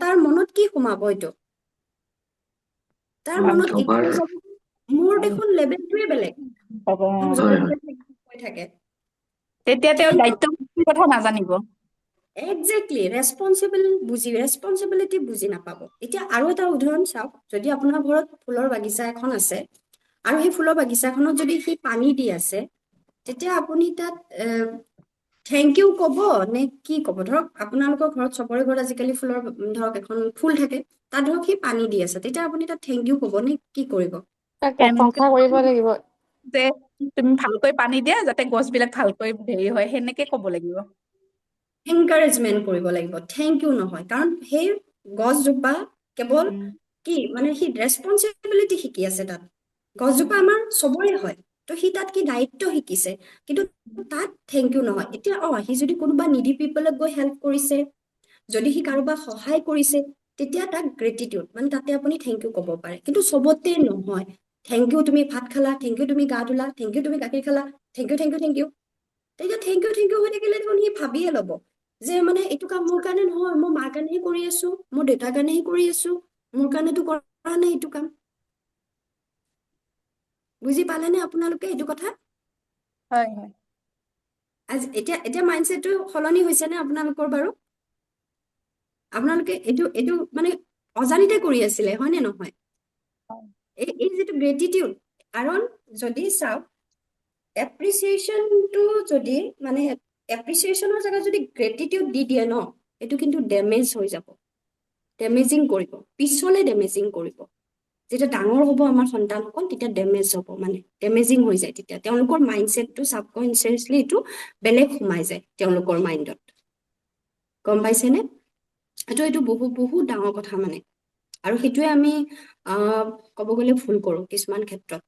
D: তাৰ মনত কি সোমাব এইটো তাৰ মনত এইটো
F: অভাৰ
D: যাব মোৰ দেখোন লেভেলটোৱে বেলেগ
B: হ'ব
D: মোক
F: হয়
D: য'তে
F: হয়
D: ত'তে কৈ থাকে
B: তেতিয়া তেওঁৰ
D: থেংক ইউ
B: দায়িত্ব কথা নাজানিব
D: একজেক্টলি ৰেচপন্সিবিলিটি বুজি নাপাব। এতিয়া আৰু এটা উদাহৰণ চাওক, যদি আপোনাৰ ঘৰত ফুলৰ বাগিচা এখন আছে আৰু সেই ফুলৰ বাগিচাখনত যদি সি পানী দি আছে, তেতিয়া আপুনি তাত থেংক ইউ ক'ব নে কি ক'ব? ধৰক আপোনালোকৰ ঘৰত চবৰে ঘৰত আজিকালি ফুলৰ ধৰক এখন ফুল থাকে, তাত ধৰক সি পানী দি আছে, তেতিয়া আপুনি তাত থেংক ইউ ক'ব নে কি কৰিব?
C: তাক প্ৰশংসা কৰিব লাগিব।
B: যে তুমি ভালকৈ পানী দিয়া যাতে গছবিলাক ভালকৈ হেৰি হয়, সেনেকে ক'ব লাগিব।
D: এনকাৰেজমেণ্ট কৰিব লাগিব, থেংক ইউ নহয়। কাৰণ সেই গছজোপা কেৱল কি মানে সি ৰেচপন্সিবিলিটি শিকি আছে তাত। গছজোপা আমাৰ চবৰে হয়, তো সি তাত কি দায়িত্ব শিকিছে, কিন্তু তাত থেংক ইউ নহয়। এতিয়া সি যদি কোনোবা নিডি পিপলক গৈ হেল্প কৰিছে, যদি সি কাৰোবাক সহায় কৰিছে, তেতিয়া তাক গ্ৰেটিটিউড মানে তাতে আপুনি থেংক ইউ ক'ব পাৰে। কিন্তু চবতে নহয়, থেংক ইউ তুমি ভাত খালা, থেংক ইউ তুমি গা ধুলা, থেংক ইউ তুমি গাখীৰ খালা, thank you thank you thank you. তেতিয়া থেংক ইউ হৈ থাকিলে দেখোন সি ভাবিয়ে ল'ব যে মানে এইটো কাম মোৰ কাৰণে নহয়, মই মাৰ কাৰণেহে কৰি আছো, মোৰ দেউতাৰ কাৰণেহে কৰি আছো, মোৰ কাৰণেতো কৰা নাই এইটো কাম। বুজি পালেনে আপোনালোকে এইটো কথা?
B: হয় হয়।
D: এতিয়া এতিয়া মাইণ্ডছেটটো সলনি হৈছে নে আপোনালোকৰ বাৰু? আপোনালোকে এইটো এইটো মানে অজানিতে কৰি আছিলে, হয় নে নহয়? এই যিটো গ্ৰেটিটিউড, কাৰণ যদি চাওক এপ্ৰিচিয়েশ্যনটো যদি মানে এপ্ৰিচিয়েশ্যনৰ জেগাত যদি গ্ৰেটিটিউড দি দিয়ে ন, এইটো কিন্তু ডেমেজ হৈ যাব, ডেমেজিং কৰিব, পিছলে ডেমেজিং কৰিব। যেতিয়া ডাঙৰ হ'ব আমাৰ সন্তানসকল, তেতিয়া ডেমেজ হ'ব, মানে ডেমেজিং হৈ যায়। তেতিয়া তেওঁলোকৰ মাইণ্ডছেটটো ছাবকনচিয়াছলি এইটো বেলেগ সোমাই যায় তেওঁলোকৰ মাইণ্ডত। গম পাইছেনে? এইটো বহুত বহুত ডাঙৰ কথা মানে। আৰু সেইটোৱে আমি ক'ব গ'লে ভুল কৰোঁ কিছুমান ক্ষেত্ৰত।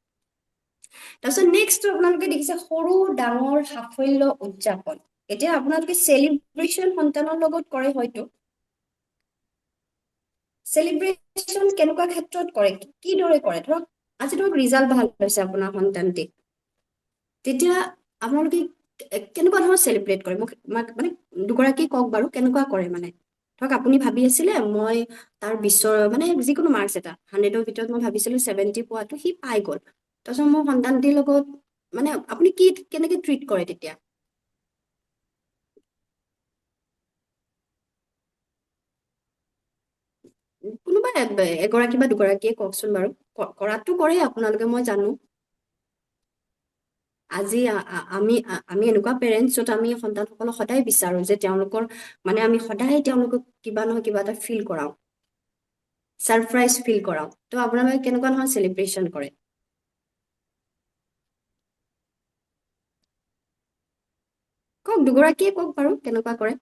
D: তাৰপিছত নেক্সট আপোনালোকে দেখিছে সৰু ডাঙৰ সাফল্য উদযাপন। এতিয়া আপোনালোকে চেলিব্ৰেশ্যন সন্তানৰ লগত কৰে হয়তো। চেলিব্ৰেশ্যন কেনেকুৱা ক্ষেত্ৰত কৰে, কিদৰে কৰে? ধৰক আজি ধৰক ৰিজাল্ট ভাল হৈছে আপোনাৰ সন্তানটিৰ, তেতিয়া আপোনালোকে কেনেকুৱা ধৰণৰ চেলিব্ৰেট কৰে? মোক মানে দুগৰাকী কওক বাৰু, কেনেকুৱা কৰে মানে? ধৰক আপুনি ভাবি আছিলে মই তাৰ 20 মানে যিকোনো মাৰ্কছ এটা 100ৰ ভিতৰত মই ভাবিছিলো 70 পোৱাটো, সি পাই গ'ল। তাৰপিছত মোৰ সন্তানটিৰ লগত মানে আপুনি কেনেকে ট্ৰিট কৰে তেতিয়া? কোনোবা এগৰাকী বা দুগৰাকীয়ে কওকচোন বাৰু। কৰাটো কৰে আপোনালোকে, মই জানো। আজি আমি আমি এনেকুৱা পেৰেণ্টছ য'ত আমি সন্তানসকলক সদায় বিচাৰো যে তেওঁলোকৰ মানে আমি সদায় তেওঁলোকক কিবা নহয় কিবা এটা ফিল কৰাওঁ, ছাৰপ্ৰাইজ ফিল কৰাওঁ। তো আপোনালোকে কেনেকুৱা ধৰণৰ চেলিব্ৰেশ্যন কৰে? কওক, দুগৰাকীয়ে কওক বাৰু কেনেকুৱা কৰে।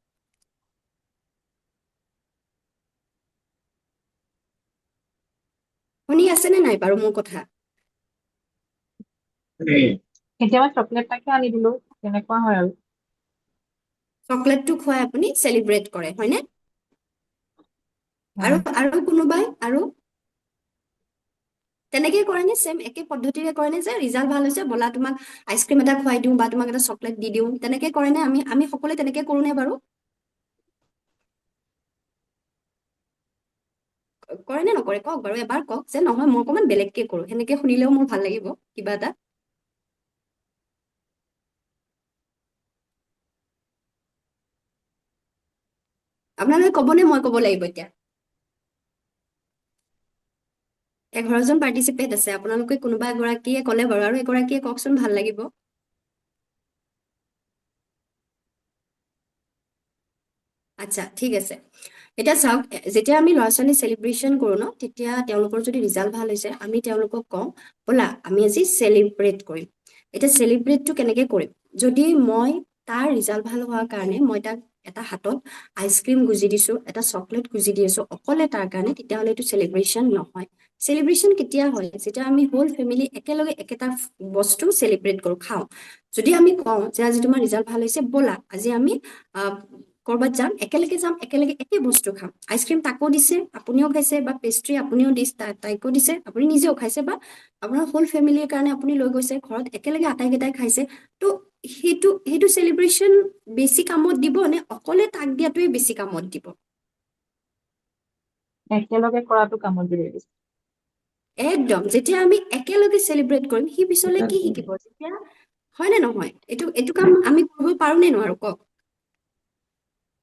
D: শুনি আছেনে নাই বাৰু মোৰ কথা?
G: কেতিয়াবা চকলেট এটাকে আনি দিলো, তেনেকুৱা হয় আৰু।
D: চকলেটটো খুৱাই আপুনি চেলিব্ৰেট কৰে, হয়নে? আৰু
G: হয়।
D: আৰু কোনোবাই আৰু তেনেকেই কৰে নে? ছেম একে পদ্ধতিৰে কৰে নে? যে ৰিজাল্ট ভাল হৈছে ব'লা তোমাক আইচক্ৰীম এটা খুৱাই দিওঁ বা তোমাক এটা চকলেট দি দিওঁ, তেনেকে কৰে নে? আমি সকলোৱে তেনেকে কৰো নে বাৰু? কৰে নে নকৰে কওক বাৰু, এবাৰ কওক যে নহয় মই অকণমান বেলেগকে কৰো, সেনেকে শুনিলেও মোৰ ভাল লাগিব কিবা এটা। আপোনালোকে ক'বনে মই ক'ব লাগিব এতিয়া? 11জন পাৰ্টিচিপেট আছে, আপোনালোকে কোনোবা এগৰাকীয়ে ক'লে বাৰু, আৰু এগৰাকীয়ে কওকচোন, ভাল লাগিব। আচ্ছা, ঠিক আছে। এতিয়া চাওক, যেতিয়া আমি ল'ৰা ছোৱালী চেলিব্ৰেশ্যন কৰো ন, তেতিয়া তেওঁলোকৰ যদি ৰিজাল্ট ভাল হৈছে, আমি তেওঁলোকক কওঁ ব'লা আমি আজি চেলিব্ৰেট কৰিম। এতিয়া চেলিব্ৰেটটো কেনেকে কৰিম? যদি মই তাৰ ৰিজাল্ট ভাল হোৱাৰ কাৰণে মই তাক এটা হাতত আইচক্ৰীম গুজি দিছো, এটা চকলেট গুজি দি আছো অকলে তাৰ কাৰণে, তেতিয়াহ'লে এইটো চেলিব্ৰেশ্যন নহয়। চেলিব্ৰেশ্যন কেতিয়া হয়? যেতিয়া আমি হোল ফেমিলি একেলগে একেটা বস্তু চেলিব্ৰেট কৰো, খাওঁ। যদি আমি কওঁ যে আজি তোমাৰ ৰিজাল্ট ভাল হৈছে, ব'লা আজি আমি কৰবাত যাম, একেলগে যাম, একেলগে একে বস্তু খাম। আইচক্ৰীম তাকো দিছে, আপুনিও খাইছে, বা পেষ্ট্ৰি আপুনিও দিছে, তাইকো দিছে, আপুনি নিজেও খাইছে, বা আপোনাৰ হোল ফেমিলিৰ কাৰণে আপুনি লৈ গৈছে ঘৰত, একেলগে আটাইকেইটাই খাইছে। তো সেইটো চেলিব্ৰেশ্যন বেছি কামত দিব নে অকলে তাক দিয়াটোৱে বেছি কামত দিব?
G: একেলগে কৰাটো কামত দিয়ে বেছি।
D: একদম, যেতিয়া আমি একেলগে চেলিব্ৰেট কৰিম, সি পিছলে কি শিকিব যেতিয়া, হয় নে নহয়? এইটো কাম আমি কৰিব পাৰো নে নোৱাৰো কওক?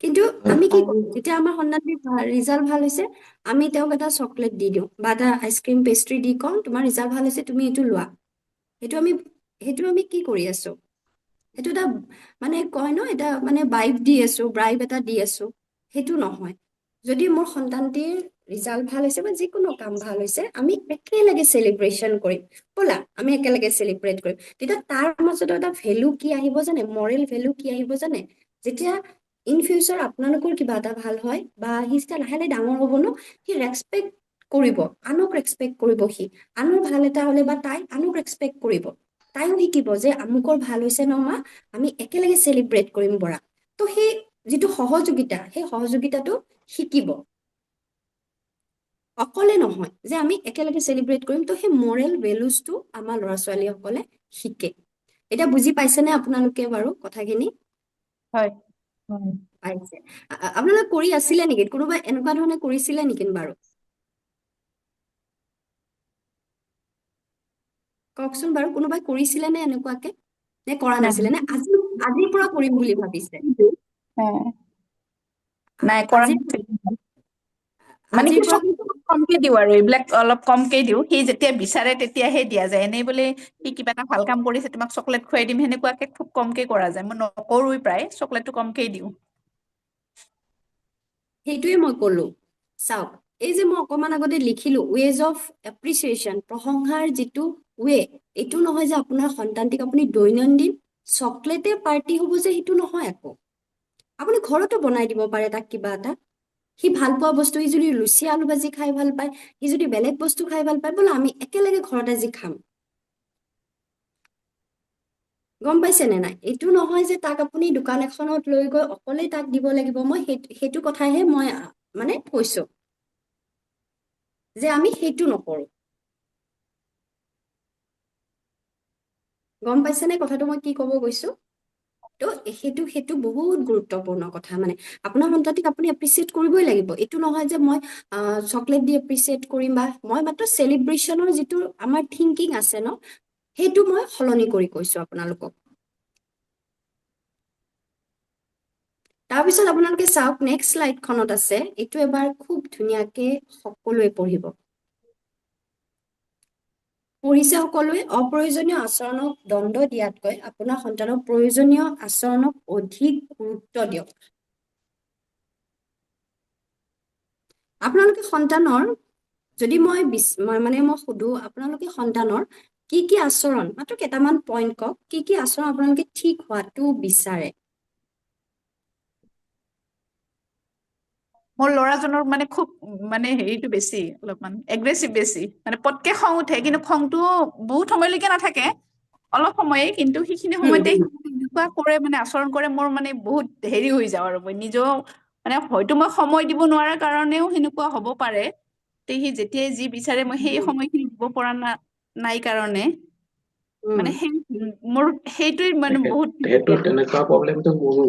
D: কিন্তু
F: হয়।
D: আমি কি কৰোঁ যেতিয়া আমাৰ সন্তানটিৰ ৰিজাল্ট ভাল হৈছে আমি তেওঁক এটা চকলেট দি দিওঁ বা এটা আইচক্ৰীম পেষ্ট্ৰি দি কওঁ তোমাৰ ৰিজাল্ট ভাল হৈছে তুমি এইটো লোৱা সেইটো আমি কি কৰি আছো সেইটো এটা মানে কয় ন এটা মানে ব্ৰাইব এটা দি আছো সেইটো নহয় যদি মোৰ সন্তানটিৰ ৰিজাল্ট ভাল হৈছে বা যিকোনো কাম ভাল হৈছে আমি একেলগে চেলিব্ৰেশ্যন কৰিম ব'লা আমি একেলগে চেলিব্ৰেট কৰিম তেতিয়া তাৰ মাজত এটা ভেলু কি আহিব জানে মৰেল ভেলু কি আহিব জানে যেতিয়া ইন ফিউচাৰ আপোনালোকৰ কিবা এটা ভাল হয় বা সি যেতিয়া লাহে লাহে ডাঙৰ হ'ব ন সি ৰেচপেক্ট কৰিব আনক ৰেচপেক্ট কৰিব সি আনৰ ভাল এটা হ'লে বা তাই আনক ৰেচপেক্ট কৰিব তাইও শিকিব যে আমুকৰ ভাল হৈছে ন মা আমি একেলগে চেলিব্ৰেট কৰিম বৰা তো সেই যিটো সহযোগিতা সেই সহযোগিতাটো শিকিব অকলে নহয় যে আমি একেলগে চেলিব্ৰেট কৰিম তো সেই মৰেল ভেলুজটো আমাৰ ল'ৰা ছোৱালীসকলে শিকে এতিয়া বুজি পাইছেনে আপোনালোকে বাৰু কথাখিনি
B: হয়
D: পাইছে আপোনালোকে কৰি আছিলে নেকি কোনোবা এনেকুৱা ধৰণে কৰিছিলে নেকি বাৰু কওকচোন বাৰু কোনোবাই কৰিছিলে নে এনেকুৱাকে নে কৰা নাছিলে নে আজিৰ পৰা কৰিম বুলি ভাবিছে
B: নাই কৰা
D: আজিৰ
B: নাছিল মানে
D: আজিৰ
B: কি
D: পৰা
B: চকলেট কমকে দিওঁ আৰু এইবিলাক অলপ কমকে দিওঁ সি যেতিয়া বিচাৰে তেতিয়াহে দিয়া যায় এনেই বোলে সি কিবা এটা ভাল কাম কৰিছে তোমাক চকলেট খুৱাই দিম সেনেকুৱাকে খুব কমকে কৰা যায় মই নকৰোৱেই প্ৰায় চকলেটটো কমকেই দিওঁ
D: সেইটোৱে মই ক'লো চাওক এই যে মই অকমান আগতে লিখিলো ৱেজ অফ এপ্ৰিচিয়েচন প্ৰশংসাৰ যিটো ৱে এইটো নহয় যে আপোনাৰ সন্তানটিক আপুনি দৈনন্দিন চকলেটে পাৰ্টি হ'ব যে সেইটো নহয় আকৌ আপুনি ঘৰতো বনাই দিব পাৰে তাক কিবা এটা সি ভাল পোৱা বস্তু সি যদি লুচি আলু ভাজি খাই ভাল পায় সি যদি বেলেগ বস্তু খাই ভাল পায় বোলে আমি একেলগে ঘৰত আজি খাম গম পাইছে নে নাই এইটো নহয় যে তাক আপুনি দোকান এখনত লৈ গৈ অকলেই তাক দিব লাগিব মই সেইটো কথাহে মই মানে কৈছো যে আমি সেইটো নকৰো গম পাইছেনে কথাটো মই কি ক'ব গৈছো তো সেইটো বহুত গুৰুত্বপূৰ্ণ কথা মানে আপোনাৰ সন্তানটিক আপুনি এপ্ৰিচিয়েট কৰিবই লাগিব এইটো নহয় যে মই চকলেট দি এপ্ৰিচিয়েট কৰিম বা মই মাত্ৰ চেলিব্ৰেশ্যনৰ যিটো আমাৰ থিংকিং আছে ন সেইটো মই সলনি কৰি কৈছো আপোনালোকক তাৰপিছত আপোনালোকে চাওক নেক্সট শ্লাইডখনত আছে এইটো এবাৰ খুব ধুনীয়াকে সকলোৱে পঢ়িব পঢ়িছে সকলোৱে অপ্ৰয়োজনীয় আচৰণক দণ্ড দিয়াতকৈ আপোনাৰ সন্তানক প্ৰয়োজনীয় আচৰণক অধিক গুৰুত্ব দিয়ক আপোনালোকে সন্তানৰ যদি মই সুধো আপোনালোকে সন্তানৰ কি কি আচৰণ মাত্ৰ কেইটামান পইণ্ট কওক কি আচৰণ আপোনালোকে ঠিক হোৱাটো বিচাৰে
B: মোৰ ল'ৰাজনৰ মানে খুব মানে হেৰিটো বেছি অলপমান এগ্ৰেছিভ বেছি মানে পটকে খং উঠে কিন্তু খংটো বহুত সময়লৈকে নাথাকে অলপ সময়ে কিন্তু সেইখিনি সময়তে এনেকুৱা কৰে মানে আচৰণ কৰে মোৰ মানে বহুত হেৰি হৈ যাওঁ আৰু মই নিজেও মানে হয়তো মই সময় দিব নোৱাৰাৰ কাৰণেও সেনেকুৱা হ'ব পাৰে তে সি যেতিয়াই যি বিচাৰে মই সেই সময়খিনি দিব পৰা নাই কাৰণে মানে সেই মোৰ সেইটোৱে মানে বহুত
F: সেইটো তেনেকুৱা প্ৰব্লেমটো মোৰো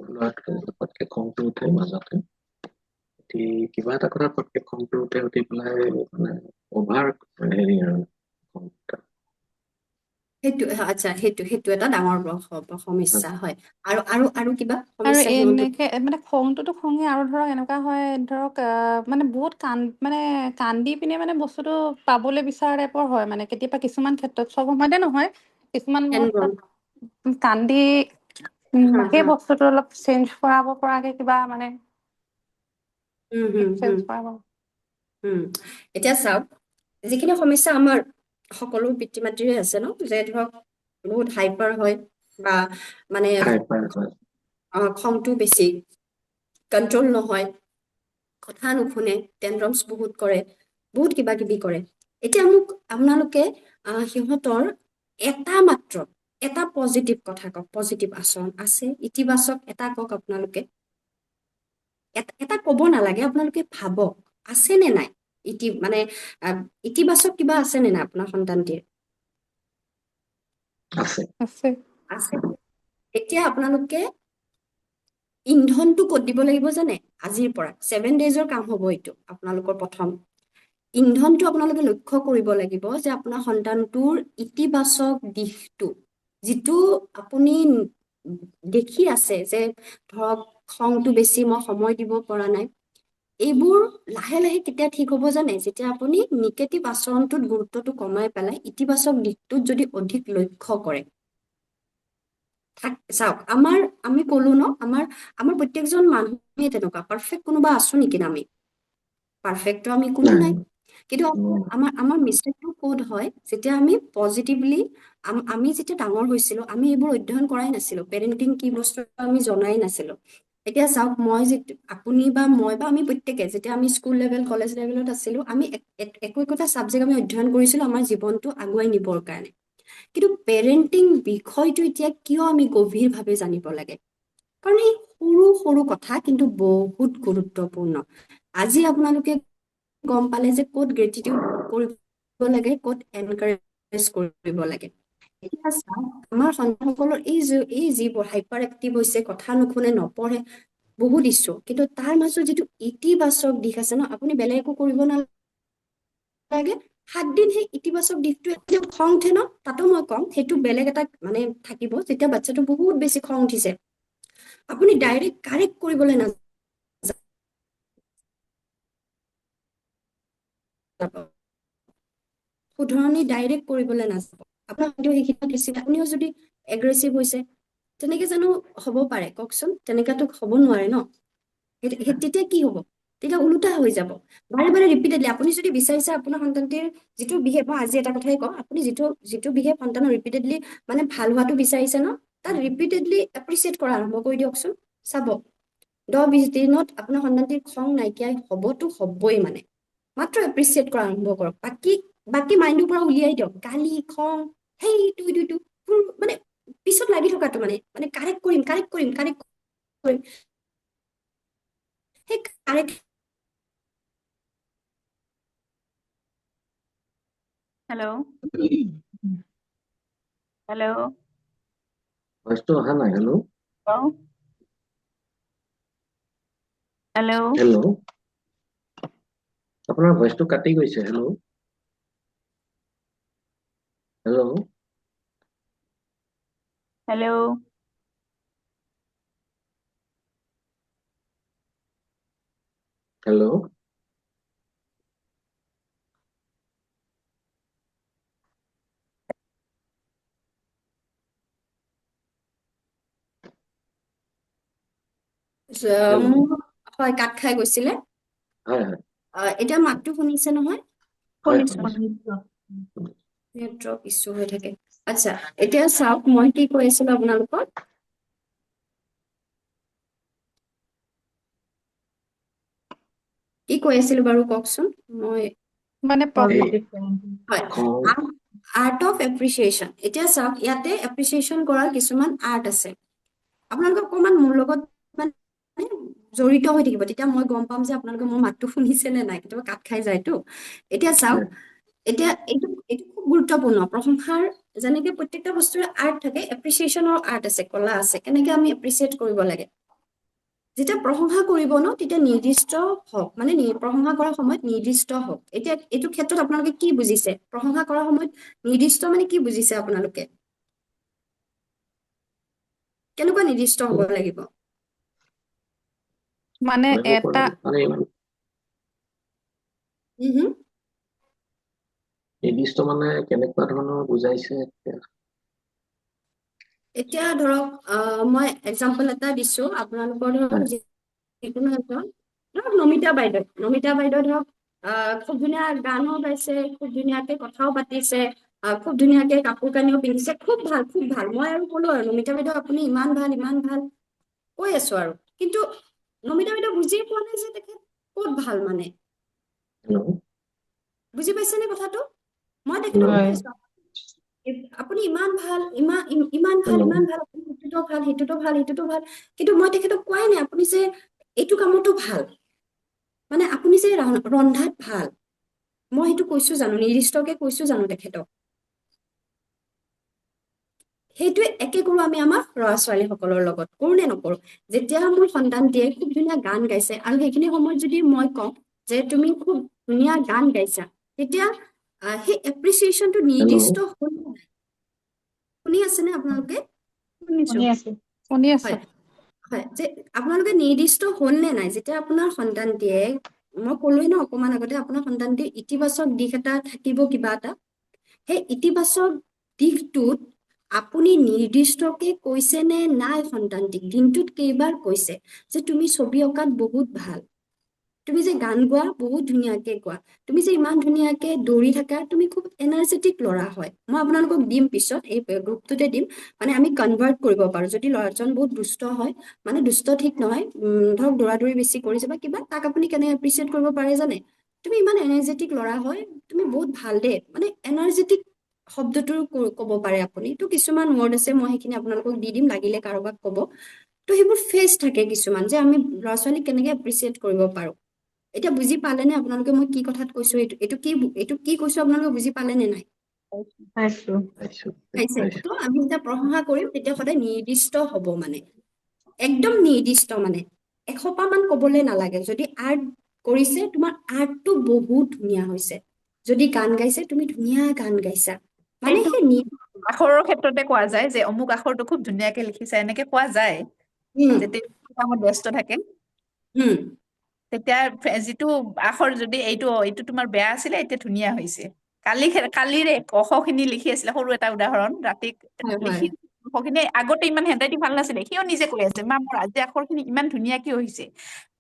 F: ল'ৰাটোৱে খংটো উঠে মাজতে কিবা এটা কথা পটকে খংটো উঠি পেলাই মানে অভাৰ হেৰি আৰু খংটো।
D: আচ্ছা সেইটো এটা ডাঙৰ সমস্যা হয় আৰু কিবা
C: আৰু
D: সমস্যা সিহঁতৰ
C: এনেকে মানে খংটোতো খঙে আৰু ধৰক এনেকুৱা হয় ধৰক মানে বহুত মানে কান্দি পিনে মানে বস্তুটো পাবলৈ বিচৰা টাইপৰ হয় মানে কেতিয়াবা কিছুমান ক্ষেত্ৰত চব সময়তে নহয় কিছুমান
D: টেনড্ৰম
C: মুহূৰ্তত কান্দি
D: হা
C: সেই
D: হা
C: বস্তুটো অলপ চেঞ্জ কৰাব পৰাকে কিবা মানে
D: হুম হুম
C: চেঞ্জ কৰাব
D: এতিয়া চাওক যিখিনি সমস্যা আমাৰ সকলো পিতৃ মাতৃৰে আছে ন যে ধৰক বহুত হাইপাৰ হয় বা মানে
F: হাইপাৰ হয়
D: খংটো বেছি কণ্ট্ৰল নহয় কথা নুশুনে টেনড্ৰমছ বহুত কৰে বহুত কিবা কিবি কৰে এতিয়া আপোনালোকে সিহঁতৰ এটা পজিটিভ কথা কওক পজিটিভ আচৰণ আছে ইতিবাচক এটা কওক আপোনালোকে এটা ক'ব নালাগে আপোনালোকে ভাবক আছে নে নাই মানে ইতিবাচক কিবা আছে নে নাই আপোনাৰ সন্তানটিৰ
F: আছে
C: আছে
D: আছে এতিয়া আপোনালোকে ইন্ধনটো ক'ত দিব লাগিব জানে আজিৰ পৰা 7 ডেজৰ কাম হ'ব এইটো আপোনালোকৰ প্ৰথম ইন্ধনটো আপোনালোকে লক্ষ্য কৰিব লাগিব যে আপোনাৰ সন্তানটোৰ ইতিবাচক দিশটো যিটো আপুনি দেখি আছে যে ধৰক খংটো বেছি, মই সময় দিব পৰা নাই। এইবোৰ লাহে লাহে কেতিয়া ঠিক হ'ব জানে? যেতিয়া আপুনি নিগেটিভ আচৰণটোত গুৰুত্বটো কমাই পেলাই ইতিবাচক দিশটোত যদি অধিক লক্ষ্য কৰে। চাওক, আমি ক'লো ন, আমাৰ প্ৰত্যেকজন মানুহে তেনেকুৱা। পাৰফেক্ট কোনোবা আছো নেকি আমি? পাৰফেক্টটো আমি কোনো নাই। কিন্তু আমাৰ মিষ্টেকটো ক'ত হয়? যেতিয়া আমি পজিটিভলি, আমি যেতিয়া ডাঙৰ হৈছিলো, আমি এইবোৰ অধ্যয়ন কৰাই নাছিলো। পেৰেণ্টিং কি বস্তু আমি জনাই নাছিলো। এতিয়া চাওক, আপুনি বা মই বা আমি প্ৰত্যেকে যেতিয়া আমি স্কুল লেভেল, কলেজ লেভেলত আছিলো, আমি একো চাবজেক্ট আমি অধ্যয়ন কৰিছিলো আমাৰ জীৱনটো আগুৱাই নিবৰ কাৰণে। কিন্তু পেৰেণ্টিং বিষয়টো এতিয়া কিয় আমি গভীৰভাৱে জানিব লাগে? কাৰণ এই সৰু সৰু কথা কিন্তু বহুত গুৰুত্বপূৰ্ণ। আজি আপোনালোকে গম পালে যে ক'ত গ্ৰেটিটিউড কৰিব লাগে, ক'ত এনকাৰেজ কৰিব লাগে। এতিয়া চাওক, আমাৰ সন্তানসকলৰ এই যিবোৰ হাইপাৰ এক্টিভ হৈছে, কথা নুশুনে, নপঢ়ে, বহুত ইচ্ছু, কিন্তু তাৰ মাজত যিটো ইতিবাচক দিশ আছে ন, আপুনি বেলেগ একো কৰিব নালাগে। 7 দিন সেই ইতিবাচক দিশটো খং উঠে ন, তাতো মই কম সেইটো বেলেগ এটা মানে থাকিব। যেতিয়া বাচ্ছাটো বহুত বেছি খং উঠিছে, আপুনি ডাইৰেক্ট কাৰেক্ট কৰিবলৈ নাযাব। শুধৰণি ডাইৰেক্ট কৰিবলৈ নাযাব। আপোনাৰ হয়তো সেইখিনি দৃষ্টিত আপুনিও যদি এগ্ৰেছিভ হৈছে, তেনেকে জানো হ'ব পাৰে? কওকচোন, তেনেকাতো হ'ব নোৱাৰে ন। তেতিয়া কি হ'ব? তেতিয়া ওলোটা হৈ যাব। বাৰে বাৰে ৰিপিটেডলি আপুনি যদি বিচাৰিছে আপোনাৰ সন্তানটিৰ যিটো বিহেভ, মই আজি এটা কথাই কওঁ, আপুনি যিটো বিহেভ সন্তানৰ ৰিপিটেডলি মানে ভাল হোৱাটো বিচাৰিছে ন, তাত ৰিপিটেডলি এপ্ৰিচিয়েট কৰা আৰম্ভ কৰি দিয়কচোন। চাব, 10-20 দিনত আপোনাৰ সন্তানটিৰ খং নাইকিয়া হ'বই মানে। মাত্ৰ এপ্ৰিচিয়েট কৰা আৰম্ভ কৰক। বাকী মাইণ্ডৰ পৰা উলিয়াই দিয়ক। গালি, খং, সেইটো মানে পিছত লাগি থকাটো মানে কাৰেক্ট কৰিম। সেই কাৰেক্ট
B: হেল্ল' হেল্ল'
F: ভইচটো অহা নাই। হেল্ল'
B: হেল্ল'
F: হেল্ল', আপোনাৰ ভইচটো কাটি গৈছে। Hello' hello',
B: hello'
F: hello', hello',
D: হয়, কাট খাই গৈছিলে।
F: হয় হয়
D: এতিয়া মাতটো শুনিছে নহয়?
F: হয়
B: শুনিছো।
F: শুনিছো।
D: নেটৱৰ্ক ইছ্যু হৈ থাকে। আচ্ছা, এতিয়া চাওক, মই কি কৈ আছিলো আপোনালোকক? কি কৈ আছিলো বাৰু কওকচোন? মই
B: মানে
F: এই
D: হয়,
F: খং
D: আৰ্ট অফ এপ্ৰিচিয়েশ্যন। এতিয়া চাওক, ইয়াতে এপ্ৰিচিয়েশ্যন কৰাৰ কিছুমান আৰ্ট আছে। আপোনালোকে অকণমান মোৰ লগত মানে জড়িত হৈ থাকিব, তেতিয়া মই গম পাম যে আপোনালোকে মোৰ মাতটো শুনিছে নে নাই। কেতিয়াবা কাট খাই যায়তো। এতিয়া চাওক, এতিয়া এইটো খুব গুৰুত্বপূৰ্ণ। প্ৰশংসাৰ যেনেকে প্ৰত্যেকটা বস্তুৰে আৰ্ট থাকে, এপ্ৰিচিয়েশ্যনৰ আৰ্ট আছে, কলা আছে, কেনেকে আমি এপ্ৰিচিয়েট কৰিব লাগে। যেতিয়া প্ৰশংসা কৰিব ন, তেতিয়া নিৰ্দিষ্ট হওক, মানে প্ৰশংসা কৰাৰ সময়ত নিৰ্দিষ্ট হওক। এতিয়া এইটো ক্ষেত্ৰত আপোনালোকে কি বুজিছে? প্ৰশংসা কৰাৰ সময়ত নিৰ্দিষ্ট মানে কি বুজিছে আপোনালোকে? কেনেকুৱা নিৰ্দিষ্ট হ'ব লাগিব?
B: মানে
F: কৰিব পৰা
B: এটা
F: মানে ইমান নিৰ্দিষ্ট মানে কেনেকুৱা ধৰণৰ বুজাইছে এতিয়া?
D: এতিয়া ধৰক, মই এক্সাম্পল এটা দিছো। আপোনালোকৰ ধৰক যিকোনো এজন, ধৰক নমিতা বাইদেউ ধৰক খুব ধুনীয়া গানো গাইছে, খুব ধুনীয়াকে কথাও পাতিছে, খুব ধুনীয়াকে কাপোৰ কানিও পিন্ধিছে, খুব ভাল। মই আৰু ক'লো আৰু নমিতা বাইদেউ আপুনি ইমান ভাল কৈ আছো আৰু। কিন্তু নমিতা বাইদেউ বুজিয়ে পোৱা নাই যে তেখেত ক'ত ভাল মানে।
F: হেল্ল',
D: বুজি পাইছেনে কথাটো? মই তেখেতক কৈ আছো, আপুনি ইমান ভাল, ইমান ভাল,
F: হেল্ল',
D: আপুনি সেইটোতো ভাল। কিন্তু মই তেখেতক কোৱাই নাই আপুনি যে এইটো কামতো ভাল, মানে আপুনি যে ৰন্ধাত ভাল। মই সেইটো কৈছো জানো? নিৰ্দিষ্টকে কৈছো জানো তেখেতক? সেইটোৱে একে কৰো আমি আমাৰ ল'ৰা-ছোৱালী সকলৰ লগত, কৰো নে নকৰো? যেতিয়া মোৰ সন্তানটিয়ে খুব ধুনীয়া গান গাইছে, আৰু সেইখিনি সময়ত যদি মই কওঁ যে তুমি খুব ধুনীয়া গান গাইছা, তেতিয়া সেই এপ্ৰিচিয়েশ্যনটো
F: হেল্ল',
D: নিৰ্দিষ্ট হৈ শুনি আছেনে আপোনালোকে?
B: শুনিছো,
G: শুনি আছো।
B: শুনি আছো।
D: হয়, হয় যে আপোনালোকে নিৰ্দিষ্ট হ'ল নে নাই যেতিয়া আপোনাৰ সন্তানটিয়ে মই ক'লোৱে ন অকমান আগতে আপোনাৰ সন্তানটিৰ ইতিবাচক দিশ এটা থাকিব কিবা এটা সেই ইতিবাচক দিশটোত আপুনি নিৰ্দিষ্টকে কৈছে নে নাই সন্তানটিক দিনটোত কেইবাৰ কৈছে যে তুমি ছবি অঁকাত বহুত ভাল তুমি যে গান গোৱা বহুত ধুনীয়াকে গোৱা তুমি যে ইমান ধুনীয়াকে দৌৰি থাকা তুমি খুব এনাৰ্জেটিক ল'ৰা হয় মই আপোনালোকক দিম পিছত এই গ্ৰুপটোতে দিম মানে আমি কনভাৰ্ট কৰিব পাৰো যদি ল'ৰাজন বহুত দুষ্ট হয় মানে দুষ্ট ঠিক নহয় ধৰক দৌৰা-দৌৰি বেছি কৰিছে বা কিবা তাক আপুনি কেনে এপ্ৰিচিয়েট কৰিব পাৰে জানে তুমি ইমান এনাৰ্জেটিক ল'ৰা হয় তুমি বহুত ভাল দে মানে এনাৰ্জেটিক শব্দটো ক'ব পাৰে আপুনি তো কিছুমান ৱৰ্ড আছে মই সেইখিনি আপোনালোকক দি দিম লাগিলে কাৰোবাক ক'ব তো সেইবোৰ ফেজ থাকে কিছুমান যে আমি ল'ৰা-ছোৱালীক কেনেকে এপ্ৰিচিয়েট কৰিব পাৰো এতিয়া বুজি পালেনে আপোনালোকে মই কি কথাত কৈছো এইটো কি কৈছো আপোনালোকে বুজি পালে নে নাই
G: পাইছো।
F: পাইছো
D: পাইছে
F: পাইছো
D: তো আমি যেতিয়া প্ৰশংসা কৰিম তেতিয়া সদায় নিৰ্দিষ্ট হ'ব মানে একদম নিৰ্দিষ্ট মানে 100 মান ক'বলৈ নালাগে যদি আৰ্ট কৰিছে তোমাৰ আৰ্টটো বহুত ধুনীয়া হৈছে যদি গান গাইছে তুমি ধুনীয়া গান গাইছা মানে
B: সেইটো
D: সেই
B: আখৰৰ ক্ষেত্ৰতে কোৱা যায় যে অমুক আখৰটো খুব ধুনীয়াকে লিখিছা এনেকে কোৱা যায়
D: উম
B: যেতিয়া কামত ব্যস্ত থাকে
D: উম
B: তেতিয়া যিটো আখৰ যদি এইটো তোমাৰ বেয়া আছিলে এতিয়া ধুনীয়া হৈছে কালিৰে ক খ খিনি লিখি আছিলে সৰু এটা উদাহৰণ ৰাতি
D: হয় হয়
B: লিখি খ খিনি আগতে ইমান হেণ্ডৰাইটিং ভাল নাছিলে সিও নিজে কৈ আছে মা মোৰ আজি আখৰ খিনি ইমান ধুনীয়া কিয় হৈছে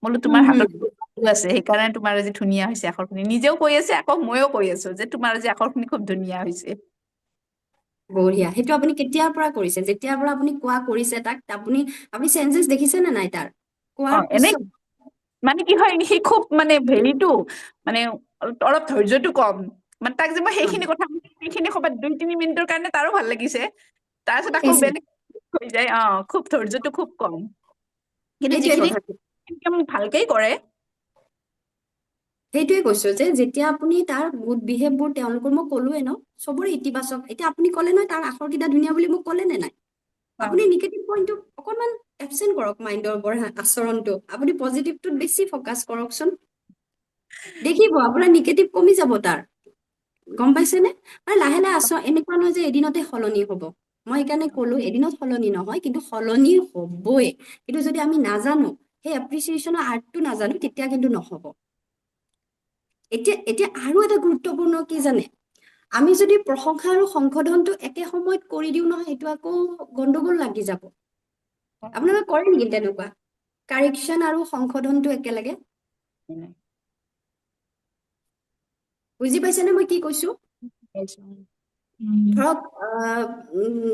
B: বোলো তোমাৰ
D: হুম
B: হাতত যাদু আছে সেইকাৰণে তোমাৰ আজি ধুনীয়া হৈছে আখৰ খিনি নিজেও কৈ আছে আকৌ ময়ো কৈ আছো যে তোমাৰ আজি আখৰ খিনি খুব ধুনীয়া হৈছে
D: বঢ়িয়া সেইটো আপুনি কেতিয়াৰ পৰা কৰিছে যেতিয়াৰ পৰা আপুনি কোৱা কৰিছে তাক আপুনি চেঞ্জেছ দেখিছে নে নাই তাৰ
B: অ
D: কোৱাৰ
B: এনে
D: পিছত
B: মানে কি হয় সি খুব মানে হেৰিটো মানে অলপ ধৈৰ্য্যটো কম মানে তাক যে মই
D: অ,
B: সেইখিনি কথা সেইখিনি সময়ত 2-3 মিনিটৰ কাৰণে তাৰো ভাল লাগিছে তাৰপিছত আকৌ
D: পাইছে
B: বেলেগ হৈ যায় খুব ধৈৰ্য্যটো খুব কম কিন্তু
D: সেইটোৱে
B: যিখিনি
D: কথাটো
B: একদম ভালকেই কৰে
D: সেইটোৱে কৈছো যে যেতিয়া আপুনি তাৰ গুড বিহেভবোৰ তেওঁলোকৰ মই ক'লোৱে ন চবৰে ইতিবাচক এতিয়া আপুনি ক'লে নহয় তাৰ আখৰকেইটা ধুনীয়া বুলি মোক ক'লে নে নাই
B: অ
D: আপুনি নিগেটিভ পইণ্টটো অকণমান এবচেণ্ট কৰক মাইণ্ডৰ পৰা আচৰণটো আপুনি পজিটিভটোত বেছি ফ'কাছ কৰকচোন দেখিব আপোনাৰ নিগেটিভ কমি যাব তাৰ গম পাইছেনে আৰু লাহে লাহে এনেকুৱা নহয় যে এদিনতে সলনি হ'ব মই সেইকাৰণে ক'লো এদিনত সলনি নহয় কিন্তু সলনি হ'বই কিন্তু যদি আমি নাজানো সেই এপ্ৰিচিয়েশ্যনৰ আৰ্টটো নাজানো তেতিয়া কিন্তু নহ'ব এতিয়া আৰু এটা গুৰুত্বপূৰ্ণ কি জানে আমি যদি প্ৰশংসা আৰু সংশোধনটো একে সময়ত কৰি দিওঁ নহয় সেইটো আকৌ গণ্ডগোল লাগি যাব আপোনালোকে কৰে নেকি তেনেকুৱা কাৰেকশ্যন আৰু সংশোধনটো একেলগে বুজি পাইছেনে মই কি কৈছো
G: উম,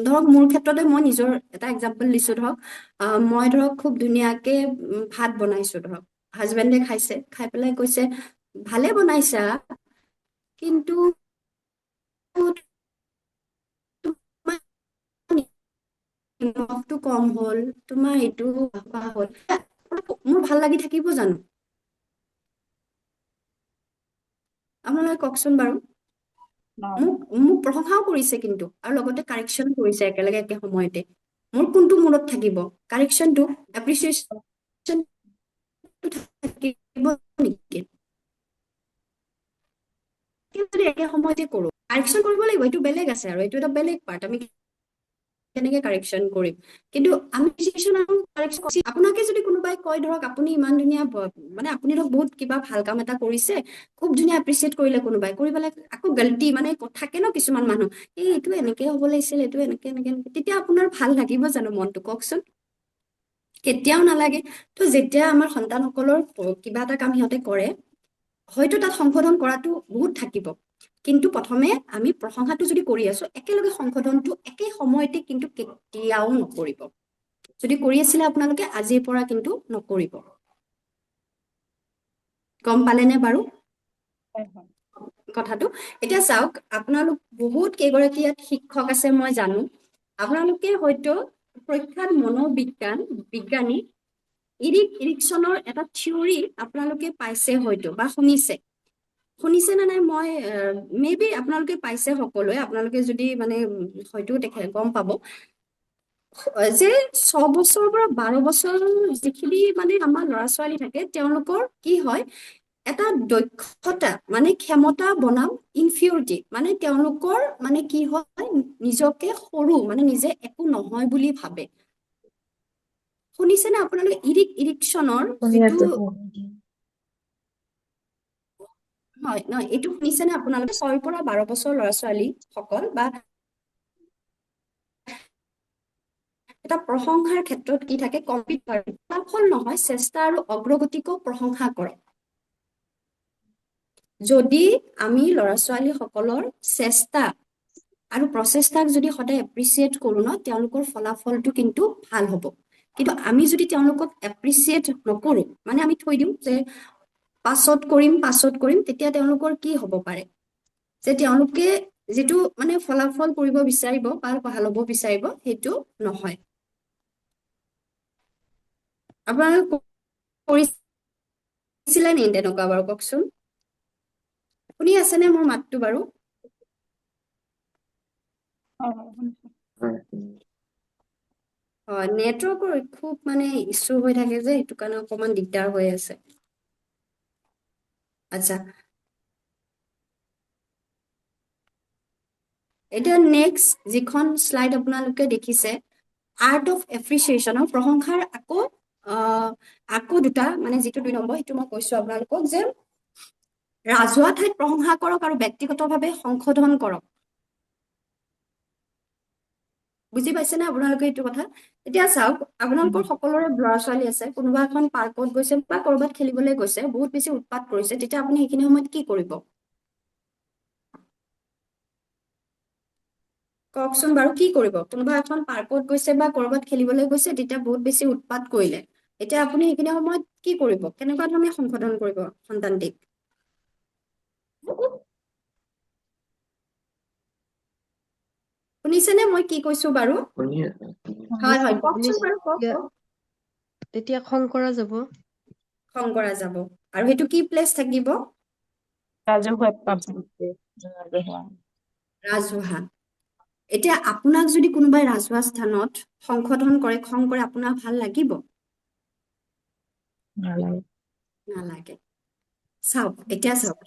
D: ধৰক মোৰ ক্ষেত্ৰতে মই নিজৰ এটা এক্সাম্পল দিছো ধৰক মই ধৰক খুব ধুনীয়াকে ভাত বনাইছো ধৰক হাজবেণ্ডে খাইছে খাই পেলাই কৈছে ভালে বনাইছা কিন্তু তোমাৰ নিমখটো কম হ'ল তোমাৰ এইটো হ'ল মোৰ ভাল লাগি থাকিব জানো আপোনালোকে কওকচোন বাৰু মোক প্ৰশংসাও কৰিছে কিন্তু আৰু লগতে কাৰেকশ্যন কৰিছে একেলগে একে সময়তে মোৰ কোনটো মূৰত থাকিব কাৰেকশ্যনটো এপ্ৰিচিয়েশ্যন থাকিব নেকি যদি একে সময়তে কৰো কাৰেকশ্যন কৰিব লাগিব এইটো বেলেগ আছে আৰু এইটো এটা বেলেগ পাৰ্ট আমি কেনেকে কাৰেকশ্যন কৰিম কিন্তু আমি আপোনাকে যদি কোনোবাই কয় ধৰক আপুনি ইমান ধুনীয়া মানে আপুনি ধৰক বহুত কিবা ভাল কাম এটা কৰিছে খুব ধুনীয়া এপ্ৰিচিয়েট কৰিলে কোনোবাই কৰি পেলাই আকৌ গল্টি মানে থাকে ন কিছুমান মানুহ এইটো এনেকে হ'ব লাগিছিল এইটো এনেকে তেতিয়া আপোনাৰ ভাল লাগিব জানো মনটো কওকচোন কেতিয়াও নালাগে তো যেতিয়া আমাৰ সন্তানসকলৰ কিবা এটা কাম সিহঁতে কৰে হয়তো তাত সংশোধন কৰাটো বহুত থাকিব কিন্তু প্ৰথমে আমি প্ৰশংসাটো যদি কৰি আছো একেলগে সংশোধনটো একে সময়তে কিন্তু কেতিয়াও নকৰিব যদি কৰি আছিলে আপোনালোকে আজিৰ পৰা কিন্তু নকৰিব গম পালেনে বাৰু কথাটো এতিয়া চাওক আপোনালোক বহুত কেইগৰাকী ইয়াত শিক্ষক আছে মই জানো আপোনালোকে হয়তো প্ৰখ্যাত বিজ্ঞানী ইৰিকছনৰ এটা থিয়ৰী আপোনালোকে পাইছে হয়তো বা শুনিছে নে নাই মই মে বি আপোনালোকে পাইছে সকলোৱে আপোনালোকে যদি মানে হয়তো গম পাব যে 6 বছৰৰ পৰা 12 বছৰ যিখিনি মানে আমাৰ ল'ৰা ছোৱালী থাকে তেওঁলোকৰ কি হয় এটা দক্ষতা মানে ক্ষমতা বনাম ইনফিউৰিটি মানে তেওঁলোকৰ মানে কি হয় নিজকে সৰু মানে নিজে একো নহয় বুলি ভাবে শুনিছেনে আপোনালোকে ইৰিকশ্যনৰ
G: শুনি
D: যিটো
G: আছো।
D: হয় নহয় এইটো শুনিছেনে আপোনালোকে 6 পৰা 12 বছৰ ল'ৰা ছোৱালী সকল বা এটা প্ৰশংসাৰ ক্ষেত্ৰত কি থাকে কম্পিউটাৰ ফলাফল নহয় চেষ্টা আৰু অগ্ৰগতিকো প্ৰশংসা কৰে যদি আমি ল'ৰা ছোৱালী সকলৰ চেষ্টা আৰু প্ৰচেষ্টাক যদি সদায় এপ্ৰিচিয়েট কৰো ন তেওঁলোকৰ ফলাফলটো কিন্তু ভাল হ'ব কিন্তু আমি যদি তেওঁলোকক এপ্ৰিচিয়েট নকৰো মানে আমি থৈ দিওঁ যে পাছত কৰিম তেতিয়া তেওঁলোকৰ কি হ'ব পাৰে যে তেওঁলোকে যিটো মানে ফলাফল কৰিব বিচাৰিব বা ভাল হ'ব বিচাৰিব সেইটো নহয় আপোনালোকে কৰিছিলে নি তেনেকুৱা বাৰু কওকচোন শুনি আছেনে মোৰ মাতটো বাৰু
F: হয়,
D: হয় নেটৱৰ্কৰ খুব মানে ইছ্যু হৈ থাকে যে সেইটো কাৰণে অকণমান দিগদাৰ হৈ আছে আচ্ছা এতিয়া নেক্সট যিখন শ্লাইড আপোনালোকে দেখিছে আৰ্ট অফ এপ্ৰিচিয়েশ্যনৰ প্ৰশংসাৰ আকৌ দুটা মানে যিটো 2 নম্বৰ সেইটো মই কৈছো আপোনালোকক যে ৰাজহুৱা ঠাইত প্ৰশংসা কৰক আৰু ব্যক্তিগতভাৱে সংশোধন কৰক বুজি পাইছেনে আপোনালোকে এইটো কথা এতিয়া চাওক আপোনালোকৰ সকলোৰে ল'ৰা ছোৱালী আছে কোনোবা এখন পাৰ্কত গৈছে বা কৰবাত খেলিবলৈ গৈছে বহুত বেছি উৎপাত কৰিছে তেতিয়া আপুনি সেইখিনি সময়ত কি কৰিব কওকচোন বাৰু কি কৰিব কোনোবা এখন পাৰ্কত গৈছে বা কৰবাত খেলিবলৈ গৈছে তেতিয়া বহুত বেছি উৎপাত কৰিলে এতিয়া আপুনি সেইখিনি সময়ত কি কৰিব কেনেকুৱা ধৰণে সংশোধন কৰিব সন্তানটিক শুনিছেনে মই কি কৈছো বাৰু
F: শুনি আছো।
D: হয় হয়
H: আপুনি
D: কওকচোন বাৰু কওক
H: তেতিয়া খং কৰা যাব
D: খং কৰা যাব আৰু সেইটো কি প্লেচ থাকিব ৰাজহুৱা এতিয়া আপোনাক যদি কোনোবাই ৰাজহুৱা স্থানত সংশোধন কৰে খং কৰে আপোনাক ভাল লাগিব নালাগে চাওক এতিয়া চাওক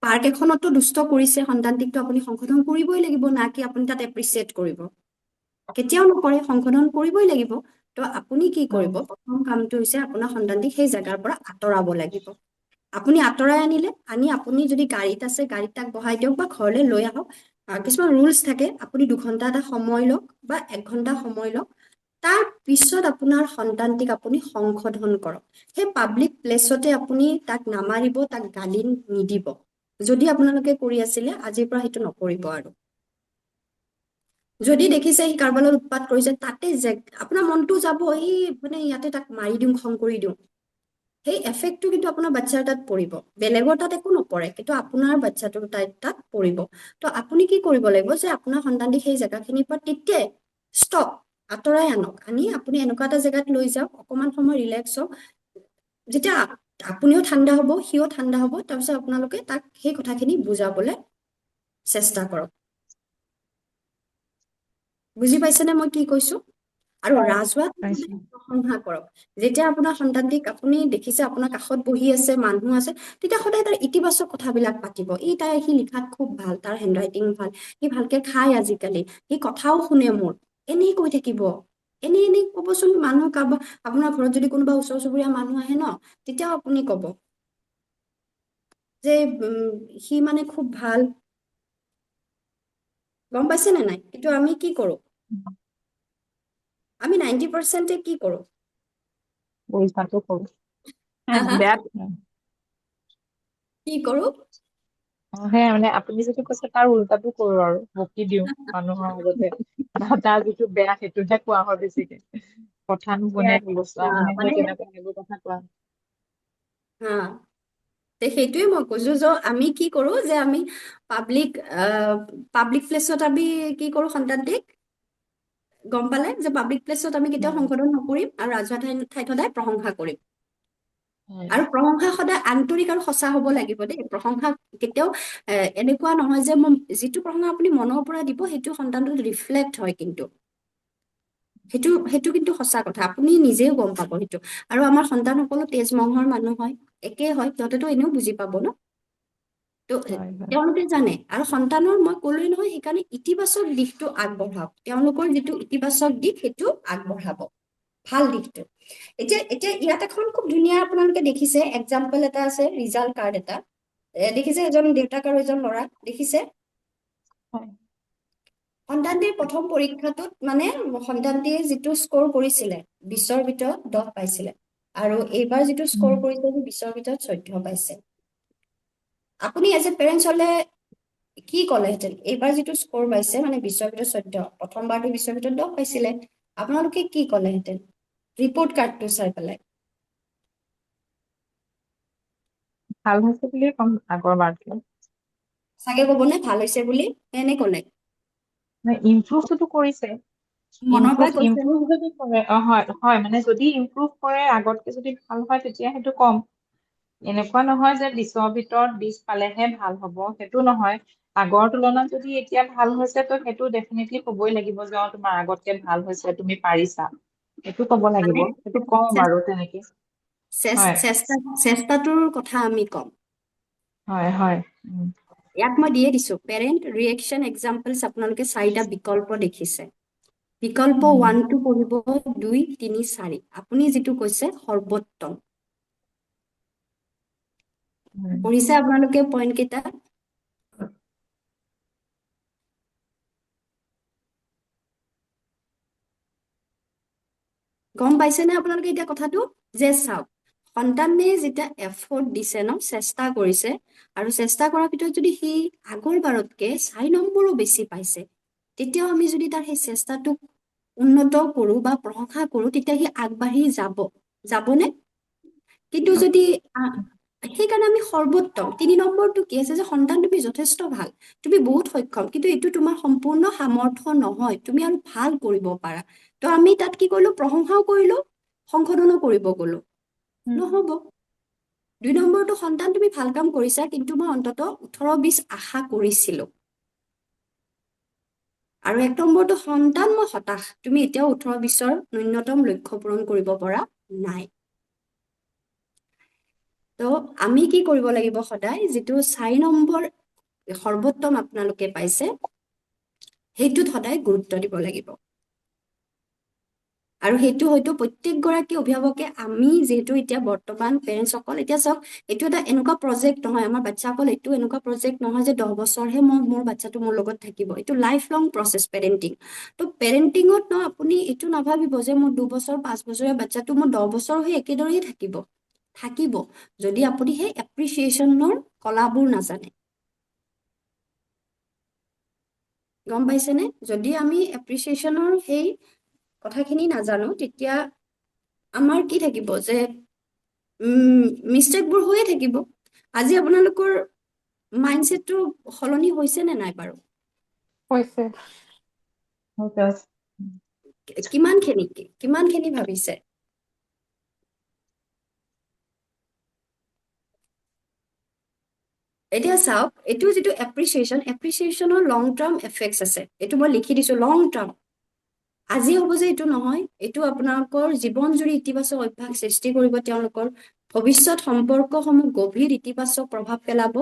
D: পাৰ্ক এখনতো দুষ্ট কৰিছে সন্তানটিকটো আপুনি সংশোধন কৰিবই লাগিব না কি আপুনি তাত এপ্ৰিচিয়েট কৰিব কেতিয়াও নকৰে সংশোধন কৰিবই লাগিব তো আপুনি কি কৰিব প্ৰথম কামটো হৈছে আপোনাৰ সন্তানটিক সেই জেগাৰ পৰা আঁতৰাব লাগিব আপুনি আঁতৰাই আনি আপুনি যদি গাড়ীত আছে গাড়ীত তাক বহাই দিয়ক বা ঘৰলৈ লৈ আহক কিছুমান ৰুলছ থাকে আপুনি 2 ঘণ্টা এটা সময় লওক বা 1 ঘণ্টা সময় লওক তাৰ পিছত আপোনাৰ সন্তানটিক আপুনি সংশোধন কৰক সেই পাব্লিক প্লেছতে আপুনি তাক নামাৰিব তাক গালি নিদিব যদি আপোনালোকে কৰি আছিলে আজিৰ পৰা সেইটো নকৰিব আৰু যদি দেখিছে সি কাৰোবাৰ লগত উৎপাত কৰিছে তাতে আপোনাৰ মনটো যাব এই মানে ইয়াতে তাক মাৰি দিওঁ খং কৰি দিওঁ সেই এফেক্টটো কিন্তু আপোনাৰ বাচ্ছাৰ তাত পৰিব বেলেগৰ তাত একো নপৰে কিন্তু আপোনাৰ বাচ্ছাটোৰ তাত পৰিব তো আপুনি কি কৰিব লাগিব যে আপোনাৰ সন্তানটিক সেই জেগাখিনিৰ পৰা তেতিয়াই ষ্টপ আঁতৰাই আনি আপুনি এনেকুৱা এটা জেগাত লৈ যাওক অকমান সময় ৰিলেক্স হওক যেতিয়া আপুনিও ঠাণ্ডা হ'ব সিও ঠাণ্ডা হ'ব তাৰপিছত আপোনালোকে তাক সেই কথাখিনি বুজাবলৈ চেষ্টা কৰক বুজি পাইছেনে মই কি কৈছো আৰু ৰাজহুৱা প্ৰশংসা কৰক যেতিয়া আপোনাৰ সন্তানটিক আপুনি দেখিছে আপোনাৰ কাষত বহি আছে মানুহ আছে তেতিয়া সদায় তাৰ ইতিবাচক কথাবিলাক পাতিব সি লিখাত খুব ভাল তাৰ হেণ্ডৰাইটিং ভাল সি ভালকে খায় আজিকালি সি কথাও শুনে মোৰ এনেই কৈ থাকিব এনেই ক'বচোন মানুহ আপোনাৰ ঘৰত যদি কোনোবা ওচৰ চুবুৰীয়া মানুহ আহে ন তেতিয়াও আপুনি ক'ব যে সি মানে খুব ভাল গম পাইছে নে নাই কিন্তু আমি কি কৰো আমি 90% কি কৰো
G: বেয়া
D: কি কৰো
G: সেয়াই মানে আপুনি যিটো কৈছে তাৰ উল্টাটো কৰো আৰু বকি দিওঁ মানুহৰ আগতে তাৰ যিটো বেয়া সেইটোহে কোৱা হয় বেছিকে কথা নুশুনে গুচা মানে তেনেকুৱা সেইবোৰ কথা কোৱা হয়।
D: হা সেইটোৱে মই কৈছো যে আমি কি কৰো যে আমি পাব্লিক প্লেচত আমি কি কৰো সন্তানটিক গম পালে যে পাব্লিক প্লেচত আমি কেতিয়াও সংশোধন নকৰিম আৰু ৰাজহুৱা ঠাইত সদায় প্ৰশংসা কৰিম আৰু প্ৰশংসা সদায় আন্তৰিক আৰু সঁচা হ'ব লাগিব দেই প্ৰশংসা কেতিয়াও এনেকুৱা নহয় যে যিটো প্ৰশংসা আপুনি মনৰ পৰা দিব সেইটো সন্তানটোত ৰিফ্লেক্ট হয় কিন্তু সেইটো কিন্তু সঁচা কথা আপুনি নিজেও গম পাব সেইটো আৰু আমাৰ সন্তান সকলো তেজ মংহৰ মানুহ হয় একেই হয় সিহঁতেতো এনেও বুজি পাব ন তো তেওঁলোকে জানে আৰু সন্তানৰ মই ক'লোৱে নহয় সেইকাৰণে ইতিবাচক দিশটো আগবঢ়াওক তেওঁলোকৰ যিটো ইতিবাচক দিশ সেইটো আগবঢ়াব ভাল দিশটো এতিয়া এতিয়া ইয়াত এখন খুব ধুনীয়া আপোনালোকে দেখিছে এক্সাম্পল এটা আছে ৰিজাল্ট কাৰ্ড এটা দেখিছে এজন দেউতাক আৰু এজন ল'ৰা দেখিছে
G: হয়।
D: সন্তানটিৰ প্ৰথম পৰীক্ষাটোত মানে সন্তানটিয়ে যিটো স্ক'ৰ কৰিছিলে 20ৰ ভিতৰত 10 পাইছিলে আৰু এইবাৰ যিটো স্ক'ৰ কৰিছে সি 20ৰ ভিতৰত 14 পাইছে আপুনি এজ এ পেৰেণ্টছ হলে কি ক'লেহেঁতেন এইবাৰ যিটো স্ক'ৰ পাইছে মানে 20ৰ ভিতৰত 14 প্ৰথমবাৰটো 20ৰ ভিতৰত 10 পাইছিলে আপোনালোকে কি ক'লেহেঁতেন ৰিপৰ্ট কাৰ্ডটো চাই পেলাই
G: ভাল হৈছে বুলিয়ে ক'ম আগৰ বাৰতকৈ
D: চাগে ক'বনে ভাল হৈছে বুলি এনে ক'লে
G: ইমপ্ৰুভটোতো কৰিছে
D: মনৰ পৰাই কৈছে
G: ইমপ্ৰুভ যদি কৰে হয় হয় মানে যদি ইমপ্ৰুভ কৰে আগতকে যদি ভাল হয় তেতিয়া সেইটো কম এনেকুৱা নহয় যে 20ৰ ভিতৰত 20 পালেহে ভাল হ'ব সেইটো নহয় আগৰ তুলনাত যদি এতিয়া ভাল হৈছে তো সেইটো ডেফিনেটলি ক'বই লাগিব যে তোমাৰ আগতকে ভাল হৈছে তুমি পাৰিছা সেইটো ক'ব লাগিব
D: মানে
G: সেইটো কম বাৰু তেনেকে হয়
D: চেষ্টাটোৰ কথা আমি ক'ম
G: হয় হয়
D: ইয়াত মই দিয়ে দিছো পেৰেণ্ট ৰিয়েকশ্যন এক্সাম্পলছ আপোনালোকে 4টা বিকল্প দেখিছে বিকল্প 1টো পঢ়িব 2 3 4 আপুনি যিটো কৈছে সৰ্বোত্তম পঢ়িছে আপোনালোকে পইণ্ট কেইটা গম পাইছেনে আপোনালোকে এতিয়া কথাটো যে চাওক সন্তানে যেতিয়া এফৰ্ট দিছে ন চেষ্টা কৰিছে আৰু চেষ্টা কৰাৰ ভিতৰত যদি সি আগৰ বাৰতকে 4 নম্বৰো বেছি পাইছে তেতিয়াও আমি যদি তাৰ সেই চেষ্টাটোক উন্নত কৰো বা প্ৰশংসা কৰো তেতিয়া সি আগবাঢ়ি যাবনে কিন্তু যদি সেইকাৰণে আমি সৰ্বোত্তম 3 নম্বৰটো কি আছে যে সন্তান তুমি যথেষ্ট ভাল তুমি বহুত সক্ষম কিন্তু এইটো তোমাৰ সম্পূৰ্ণ সামৰ্থ্য নহয় তুমি আৰু ভাল কৰিব পাৰা তো আমি তাত কি কৰিলো প্ৰশংসাও কৰিলো সংশোধনো কৰিব গলো নহব 2 নম্বৰটো সন্তান তুমি ভাল কাম কৰিছা কিন্তু মই অন্তত 18-20 আশা কৰিছিলো আৰু 1 নম্বৰটো সন্তান মই হতাশ তুমি এতিয়াও 18-20ৰ ন্যূনতম লক্ষ্য পূৰণ কৰিব পৰা নাই তো আমি কি কৰিব লাগিব সদায় যিটো 4 নম্বৰ সৰ্বোত্তম আপোনালোকে পাইছে সেইটোত সদায় গুৰুত্ব দিব লাগিব আৰু সেইটো হয়তো প্ৰত্যেকগৰাকী অভিভাৱকে আমি যেহেতু এতিয়া বৰ্তমান পেৰেণ্টছসকল এতিয়া চাওক এইটো এটা এনেকুৱা প্ৰজেক্ট নহয় আমাৰ বাচ্চাসকল এইটো এনেকুৱা প্ৰজেক্ট নহয় যে 10 বছৰহে মোৰ বাচ্চাটো মোৰ লগত থাকিব এইটো লাইফ লং প্ৰচেছ পেৰেণ্টিং তো পেৰেণ্টিঙত ন আপুনি এইটো নাভাবিব যে মোৰ 2 বছৰ 5 বছৰীয়া বাচ্চাটো মোৰ 10 বছৰ হৈ একেদৰেই থাকিব যদি আপুনি সেই এপ্ৰিচিয়েশ্যনৰ কলাবোৰ নাজানে গম পাইছেনে যদি আমি এপ্ৰিচিয়েশ্যনৰ সেই কথাখিনি নাজানো তেতিয়া আমাৰ কি থাকিব যে মিষ্টেকবোৰ হৈয়ে থাকিব আজি আপোনালোকৰ মাইণ্ডছেটটো সলনি হৈছে নে নাই বাৰু
C: হৈছে
D: কিমানখিনি ভাবিছে এতিয়া চাওক এইটো যিটো এপ্ৰিচিয়েশ্যনৰ লং টাৰ্ম এফেক্টছ আছে এইটো মই লিখি দিছো লং টাৰ্ম আজি হ'ব যে এইটো নহয় এইটো আপোনালোকৰ জীৱন জুৰি ইতিবাচক অভ্যাস সৃষ্টি কৰিব তেওঁলোকৰ ভৱিষ্যত সম্পৰ্কসমূহ গভীৰ ইতিবাচক প্ৰভাৱ পেলাব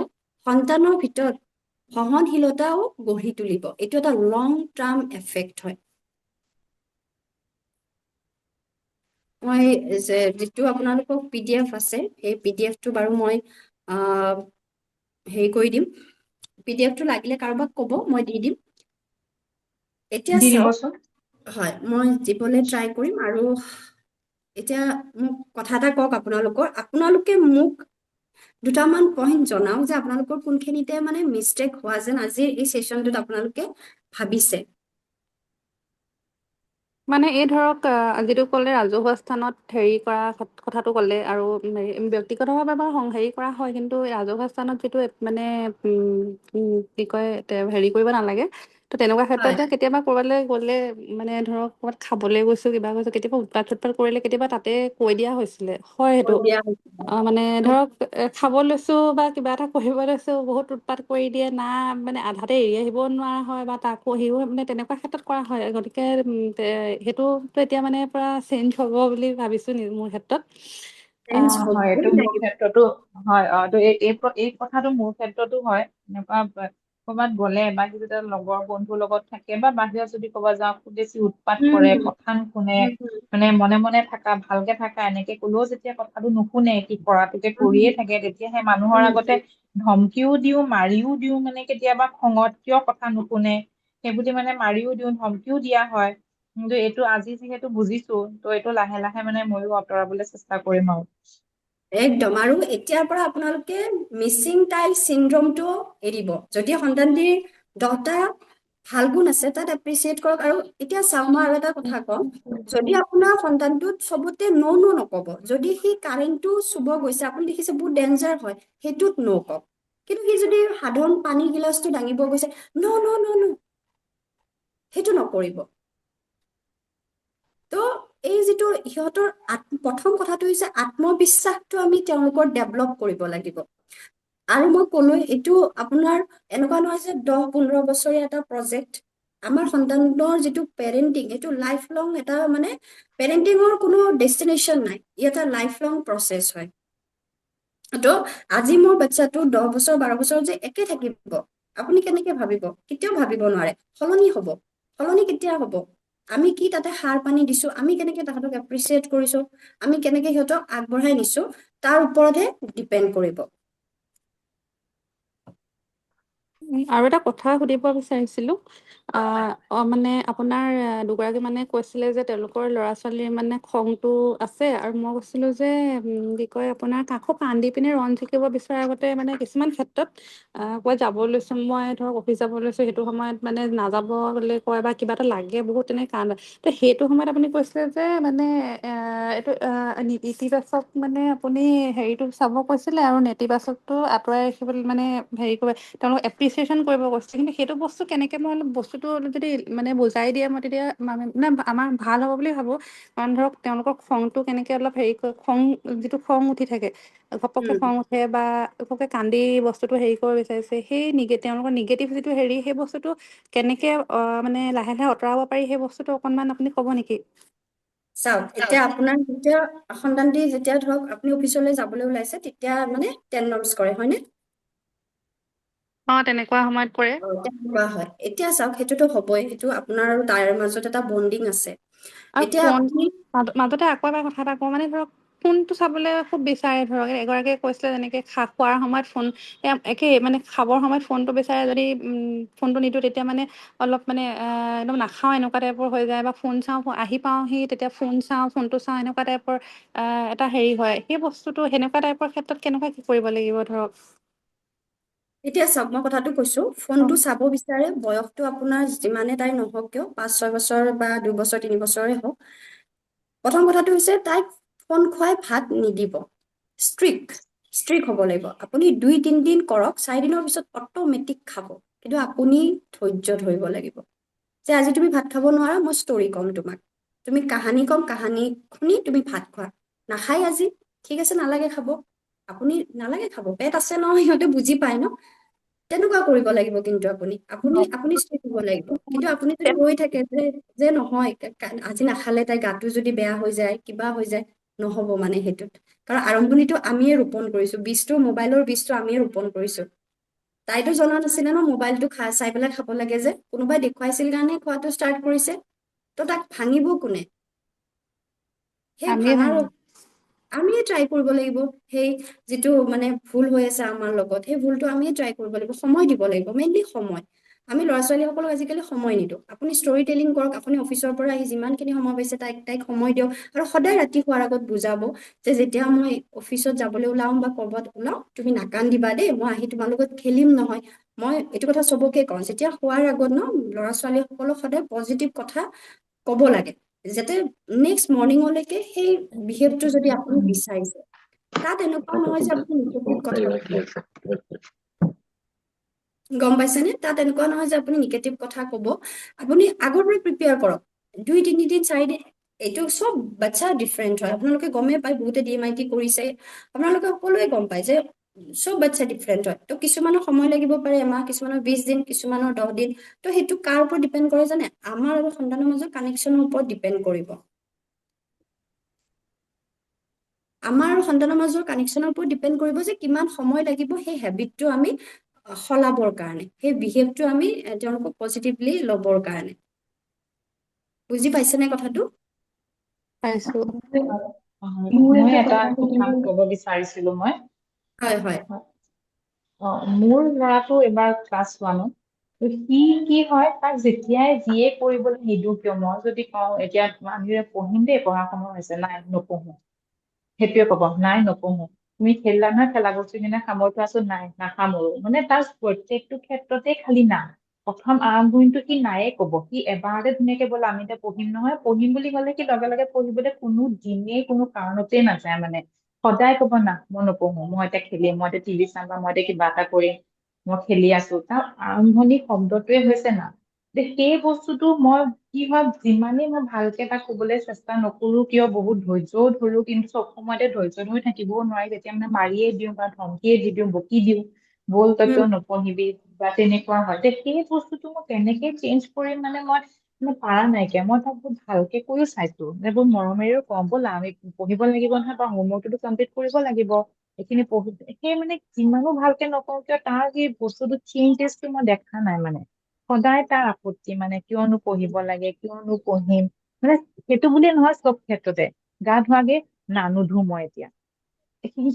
D: সন্তানৰ ভিতৰত সহনশীলতাও গঢ়ি তুলিব এইটো এটা লং টাৰ্ম এফেক্ট হয় মই যিটো আপোনালোকক PDF আছে সেই PDFটো বাৰু মই হেৰি কৰি দিম PDFটো লাগিলে কাৰোবাক ক'ব মই দি দিম এতিয়া
G: দি
D: চাওক
G: দিবচোন
D: হয় মই দিবলৈ ট্ৰাই কৰিম আৰু এতিয়া মোক কথা এটা কওক আপোনালোকে মোক দুটামান পইণ্ট জনাওক যে আপোনালোকৰ কোনখিনিতে মানে মিষ্টেক হোৱা যেন আজিৰ এই ছেশ্যনটোত আপোনালোকে ভাবিছে
C: মানে এই ধৰক যিটো ক'লে ৰাজহুৱা স্থানত হেৰি কৰা কথাটো ক'লে আৰু ব্যক্তিগতভাৱে বাৰু হেৰি কৰা হয় কিন্তু ৰাজহুৱা স্থানত যিটো মানে কি কয় হেৰি কৰিব নালাগে তো তেনেকুৱা ক্ষেত্ৰত
D: হয়
C: যে কেতিয়াবা ক'ৰবালৈ গ'লে মানে ধৰক ক'ৰবাত খাবলৈ গৈছো কিবা গৈছো কেতিয়াবা উৎপাত কৰিলে কেতিয়াবা তাতে কৈ দিয়া হৈছিলে হয় সেইটো
D: কৈ দিয়া হৈছে।
C: মানে ধৰক খাব লৈছো বা কিবা এটা পঢ়িব লৈছো বহুত উৎপাত কৰি দিয়ে না মানে আধাতে এৰি আহিব নোৱাৰা হয় বা তাকো আহিও মানে তেনেকুৱা ক্ষেত্ৰত কৰা হয় গতিকে সেইটোতো এতিয়া মানে পুৰা চেঞ্জ হ'ব বুলি ভাবিছো মোৰ ক্ষেত্ৰত
D: চেঞ্জ
G: হয় এইটো
D: হ'বই
G: মোৰ
D: লাগিব
G: ক্ষেত্ৰতো হয় তো এই কথাটো মোৰ ক্ষেত্ৰতো হয় এনেকুৱা ক'ৰবাত গ'লে বা সি যেতিয়া লগৰ বন্ধুৰ লগত থাকে বা বাহিৰত যদি ক'ৰবাত যাওঁ খুব বেছি উৎপাত কৰে, কথা নুশুনে, মানে মনে মনে থাকা, ভালকে থাকা এনেকে ক'লেও যেতিয়া কথাটো নুশুনে, কি কৰাটোকে কৰিয়ে থাকে, তেতিয়া সেই মানুহৰ আগতে ধমকিও দিওঁ, মাৰিও দিওঁ, মানে কেতিয়াবা খঙত কিয় কথা নুশুনে সেইবুলি মানে মাৰিও দিওঁ, ধমকিও দিয়া হয়। কিন্তু এইটো আজি যিহেতু বুজিছো, তো এইটো লাহে লাহে মানে ময়ো আঁতৰাবলৈ চেষ্টা কৰিম আৰু।
D: একদম। আৰু এতিয়াৰ পৰা আপোনালোকে মিচিং টাইপ চিনড্ৰমটো এৰিব। যদি সন্তানটিৰ 10টা ভাল গুণ আছে তাত এপ্ৰিচিয়েট কৰক। আৰু এতিয়া চাওক, মই আৰু এটা কথা কওঁ, যদি আপোনাৰ সন্তানটোত চবতে ন' ন' নকব, যদি সি কাৰেণ্টটো চুব গৈছে, আপুনি দেখিছে বহুত ডেঞ্জাৰ হয়, সেইটোত ন' কওক। কিন্তু সি যদি সাধাৰণ পানী গিলাচটো দাঙিব গৈছে, ন' ন' ন' ন', সেইটো নকৰিব। তো এই যিটো সিহঁতৰ প্ৰথম কথাটো হৈছে আত্মবিশ্বাসটো আমি তেওঁলোকৰ ডেভেলপ কৰিব লাগিব। আৰু মই ক'লোৱে, এইটো আপোনাৰ এনেকুৱা নহয় যে 10-15 বছৰীয়া এটা প্ৰজেক্ট। আমাৰ সন্তানৰ যিটো পেৰেণ্টিং, এইটো লাইফ লং এটা মানে পেৰেণ্টিঙৰ কোনো ডেষ্টিনেশ্যন নাই, ই এটা লাইফ লং প্ৰচেছ হয়। তো আজি মোৰ বাচ্ছাটো 10 বছৰ 12 বছৰ যে একে থাকিব, আপুনি কেনেকে ভাবিব? কেতিয়াও ভাবিব নোৱাৰে। সলনি হ'ব। সলনি কেতিয়া হ'ব? আমি কি তাতে সাৰ পানী দিছো, আমি কেনেকে তাহাঁতক এপ্ৰিচিয়েট কৰিছো, আমি কেনেকে সিহঁতক আগবঢ়াই নিছো, তাৰ ওপৰতহে ডিপেণ্ড কৰিব।
C: আৰু এটা কথা সুধিব বিচাৰিছিলো, মানে আপোনাৰ দুগৰাকী মানে কৈছিলে যে তেওঁলোকৰ ল'ৰা ছোৱালীৰ মানে খংটো আছে, আৰু মই কৈছিলো যে কি কয় আপোনাৰ কাকো কান্দি পিনে ৰণ জিকিব বিচৰাৰ আগতে মানে কিছুমান ক্ষেত্ৰত ক'ৰবাত যাব লৈছো, মই ধৰক অফিচ যাব লৈছো, সেইটো সময়ত মানে নাযাবলৈ কয় বা কিবা এটা লাগে বহুত তেনেকে কান্দে। তো সেইটো সময়ত আপুনি কৈছিলে যে মানে এইটো ইতিবাচক মানে আপুনি হেৰিটো চাব কৈছিলে, আৰু নেতিবাচকটো আঁতৰাই ৰাখিবলৈ মানে হেৰি কৰিব, তেওঁলোকক এপ্ৰিচিয়েশ্যন কৰিব কৈছে। কিন্তু সেইটো বস্তু কেনেকে মই অলপ বস্তুটো যদি মানে বুজাই দিয়ে, মই তেতিয়া মানে আমাৰ ভাল হ'ব বুলি ভাবোঁ। কাৰণ ধৰক তেওঁলোকৰ খংটো কেনেকে অলপ হেৰি খং, যিটো খং উঠি থাকে, ঘপককে খং উঠে বা ঘপককে কান্দি বস্তুটো হেৰি কৰিব বিচাৰিছে, সেই তেওঁলোকৰ নিগেটিভ যিটো হেৰি, সেই বস্তুটো কেনেকে মানে লাহে লাহে আঁতৰাব পাৰি, সেই বস্তুটো অকনমান আপুনি ক'ব নেকি?
D: চাওক, এতিয়া আপোনাৰ যেতিয়া সন্তানটি যেতিয়া ধৰক আপুনি অফিচলৈ যাবলৈ ওলাইছে, তেতিয়া মানে টেণ্ডমছ কৰে, হয়নে?
C: তেনেকুৱা সময়ত কৰে।
D: তেনেকুৱা হয়। এতিয়া চাওক, সেইটোতো হ'বই, সেইটো আপোনাৰ আৰু তাইৰ মাজত এটা বণ্ডিং আছে।
C: আৰু
D: এতিয়া
C: ফোন
D: আপুনি
C: মাজতে আকৌ এবাৰ কথা এটা কওঁ, মানে ধৰক ফোনটো চাবলৈ খুব বিচাৰে। ধৰক এগৰাকীয়ে কৈছিলে যেনেকে খোৱাৰ সময়ত ফোন, একেই মানে খাবৰ সময়ত ফোনটো বিচাৰে, যদি ফোনটো নিদিওঁ তেতিয়া মানে অলপ মানে একদম নাখাওঁ এনেকুৱা টাইপৰ হৈ যায়, বা ফোন চাওঁ, আহি পাওঁহি তেতিয়া ফোন চাওঁ, ফোনটো চাওঁ, এনেকুৱা টাইপৰ এটা হেৰি হয়। সেই বস্তুটো সেনেকুৱা টাইপৰ ক্ষেত্ৰত কেনেকুৱা কি কৰিব লাগিব ধৰক?
D: এতিয়া চাওক, মই কথাটো কৈছো, ফোনটো চাব বিচাৰে, বয়সটো আপোনাৰ যিমানে তাই নহওক কিয়, 5-6 বছৰ বা 2 বছৰ 3 বছৰে হওক, প্ৰথম কথাটো হৈছে তাইক ফোন খুৱাই ভাত নিদিব। ষ্ট্ৰিক হ'ব লাগিব। আপুনি 2-3 দিন কৰক, 4 দিনৰ পিছত অট'মেটিক খাব। কিন্তু আপুনি ধৈৰ্য ধৰিব লাগিব, যে আজি তুমি ভাত খাব নোৱাৰা, মই ষ্টৰি ক'ম তোমাক, তুমি কাহানী ক'ম, কাহানী শুনি তুমি ভাত খোৱা। নাখায় আজি, ঠিক আছে, নালাগে খাব, আপুনি নালাগে খাব, পেট আছে ন, সিহঁতে বুজি পায় ন। তেনেকুৱা কৰিব লাগিব। কিন্তু আপুনি ষ্ট্ৰিক্ট হ'ব লাগিব। কিন্তু আপুনি যদি ৰৈ থাকে যে নহয়, আজি নাখালে তাই গাটো যদি বেয়া হৈ যায়, কিবা হৈ যায়, নহ'ব মানে সেইটোত। কাৰণ আৰম্ভণিটো আমিয়ে ৰোপণ কৰিছো, মোবাইলৰ বীজটো আমিয়ে ৰোপণ কৰিছো। তাইতো জনা নাছিলে ন মোবাইলটো চাই পেলাই খাব লাগে, যে কোনোবাই দেখুৱাইছিল কাৰণে খোৱাটো ষ্টাৰ্ট কৰিছে। তো তাক ভাঙিব কোনে? সেই
C: আমিয়ে
D: ভাঙাৰ
C: ভাঙো।
D: আমিয়ে ট্ৰাই কৰিব লাগিব। সেই যিটো মানে ভুল হৈ আছে আমাৰ লগত, সেই ভুলটো আমিয়ে ট্ৰাই কৰিব লাগিব, সময় দিব লাগিব, মেইনলি সময়। আমি ল'ৰা ছোৱালীসকলক আজিকালি সময় নিদিওঁ। আপুনি ষ্টৰি টেলিং কৰক, আপুনি অফিচৰ পৰা আহি যিমানখিনি সময় পাইছে তাইক সময় দিয়ক, আৰু সদায় ৰাতি শোৱাৰ আগত বুজাব যে যেতিয়া মই অফিচত যাবলৈ ওলাও বা ক'ৰবাত ওলাও, তুমি নাকান্দিবা দেই, মই আহি তোমাৰ লগত খেলিম নহয়। মই এইটো কথা চবকে কওঁ, যেতিয়া শোৱাৰ আগত ল'ৰা ছোৱালীসকলক সদায় পজিটিভ কথা ক'ব লাগে, যাতে নেক্সট মৰ্ণিঙলৈকে সেই বিহেভটো যদি আপুনি বিচাৰিছে, তাত এনেকুৱা নহয় যে আপুনি নিগেটিভ কথা ক'ব। গম পাইছেনে? তাত এনেকুৱা নহয় যে আপুনি নিগেটিভ কথা ক'ব। আপুনি আগৰ পৰা প্ৰিপেয়াৰ কৰক, 2-3 দিন 4 দিন। এইটো চব বাচ্ছা ডিফাৰেণ্ট হয়, আপোনালোকে গমেই পায়, বহুতে DMIT কৰিছে, আপোনালোকে সকলোৱে গম পায় যে চব বাচ্ছা ডিফাৰেণ্ট হয়। তো কিছুমানৰ সময় লাগিব পাৰে এমাহ, কিছুমানৰ 20 দিন, কিছুমানৰ 10 দিন। তো সেইটো কাৰ ওপৰত ডিপেণ্ড কৰে জানে? আমাৰ আৰু সন্তানৰ মাজত কানেকশ্যনৰ ওপৰত ডিপেণ্ড কৰিব। আমাৰ আৰু সন্তানৰ মাজৰ কানেকশ্যনৰ ওপৰত ডিপেণ্ড কৰিব যে কিমান সময় লাগিব সেই হেবিটটো আমি সলাবৰ কাৰণে, সেই বিহেভটো আমি তেওঁলোকক পজিটিভলি ল'বৰ কাৰণে। বুজি পাইছেনে কথাটো?
C: পাইছো।
G: মই এটা কথা ক'ব বিচাৰিছিলো মই।
D: হয় হয়
G: মোৰ ল'ৰাটো এবাৰ ক্লাছ 1ত। সি কি হয়, তাক যেতিয়াই যিয়ে কৰিবলৈ নিদিওঁ কিয়, মই যদি কওঁ এতিয়া আমি পঢ়িম দেই, পঢ়া সময় হৈছে, নাই নপঢ়ো, সেইটোৱে ক'ব, নাই নপঢ়ো। তুমি খেলিলা নহয়, খেলা বস্তু কিনে সামৰি থোৱাচোন, নাই নাসামৰো। মানে তাৰ প্ৰত্যেকটো ক্ষেত্ৰতে খালি না। প্ৰথম আৰম্ভণিটো সি নায়ে ক'ব, সি এবাৰতে ধুনীয়াকে বলে আমি এতিয়া পঢ়িম নহয়, পঢ়িম বুলি ক'লে সি লগে লগে পঢ়িবলৈ কোনো দিনেই কোনো কাৰণতেই নাযায় মানে। সদায় ক'ব না মই নপঢ়ো, মই এতিয়া খেলিম, মই এতিয়া টিভি চাম, বা মই এতিয়া কিবা এটা কৰিম, মই খেলি আছো। তাৰ আৰম্ভণি শব্দটোৱে হৈছে না। সেই বস্তুটো মই কি হয়, যিমানেই মই ভালকে তাক ক'বলৈ চেষ্টা নকৰো কিয়, বহুত ধৈৰ্যও ধৰো, কিন্তু চব সময়তে ধৈৰ্য ধৰি থাকিবও নোৱাৰি। তেতিয়া মানে মাৰিয়ে দিওঁ বা ধমকিয়ে দি দিওঁ, বকি দিওঁ, বল তই কিয় নপঢ়িবি, বা তেনেকুৱা হয়। সেই বস্তুটো মই কেনেকে চেঞ্জ কৰিম মানে মই পাৰা নাইকিয়া। মই তাক বহুত ভালকে কৈও চাইছো, যে বহুত মৰমেৰেও কওঁ, ব'লা আমি পঢ়িব লাগিব নহয়, বা হোমৱৰ্কটো কমপ্লিট কৰিব লাগিব, এইখিনি পঢ়ি। সেই মানে যিমানো ভালকে নকওঁ কিয়, তাৰ সেই বস্তুটো চেঞ্জেছটো মই দেখা নাই মানে। সদায় তাৰ আপত্তি, মানে কিয়নো পঢ়িব লাগে, কিয়নো পঢ়িম। মানে সেইটো বুলিয়ে নহয়, চব ক্ষেত্ৰতে। গা ধোৱাগে, না নুধো মই এতিয়া।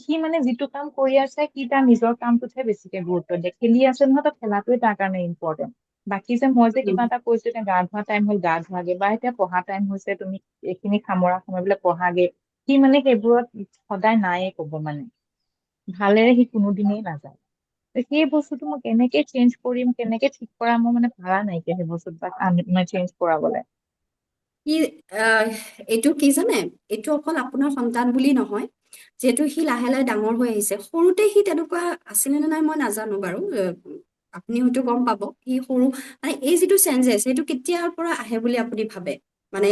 G: সি মানে যিটো কাম কৰি আছে, সি তাৰ নিজৰ কামটোতহে বেছিকে গুৰুত্ব দিয়ে। খেলি আছে নহয়, তো খেলাটোৱে তাৰ কাৰণে ইম্পৰ্টেণ্ট। বাকী যে মই যে কিবা এটা কৈছো, এতিয়া গা ধোৱা টাইম হ'ল গা ধোৱাগে, বা এতিয়া পঢ়া টাইম হৈছে তুমি এইখিনি সামৰি পেলাই পঢ়াগে, সি মানে সেইবোৰত সদায় নায়ে ক'ব মানে। ভালেৰে সি কোনোদিনেই নাযায়। সেই বস্তুটো মই কেনেকে চেঞ্জ কৰিম, কেনেকে ঠিক কৰাম, মই মানে ভাড়া নাইকিয়া সেই বস্তুটো মানে চেঞ্জ কৰাবলে।
D: কি এইটো কি জানে, এইটো অকল আপোনাৰ সন্তান বুলি নহয়, যিহেতু সি লাহে লাহে ডাঙৰ হৈ আহিছে। সৰুতে সি তেনেকুৱা আছিলে নে নাই মই নাজানো বাৰু, আপুনি হয়তো গম পাব। সি সৰু মানে এই যিটো চেঞ্জেছ, সেইটো কেতিয়াৰ পৰা আহে বুলি আপুনি ভাবে? মানে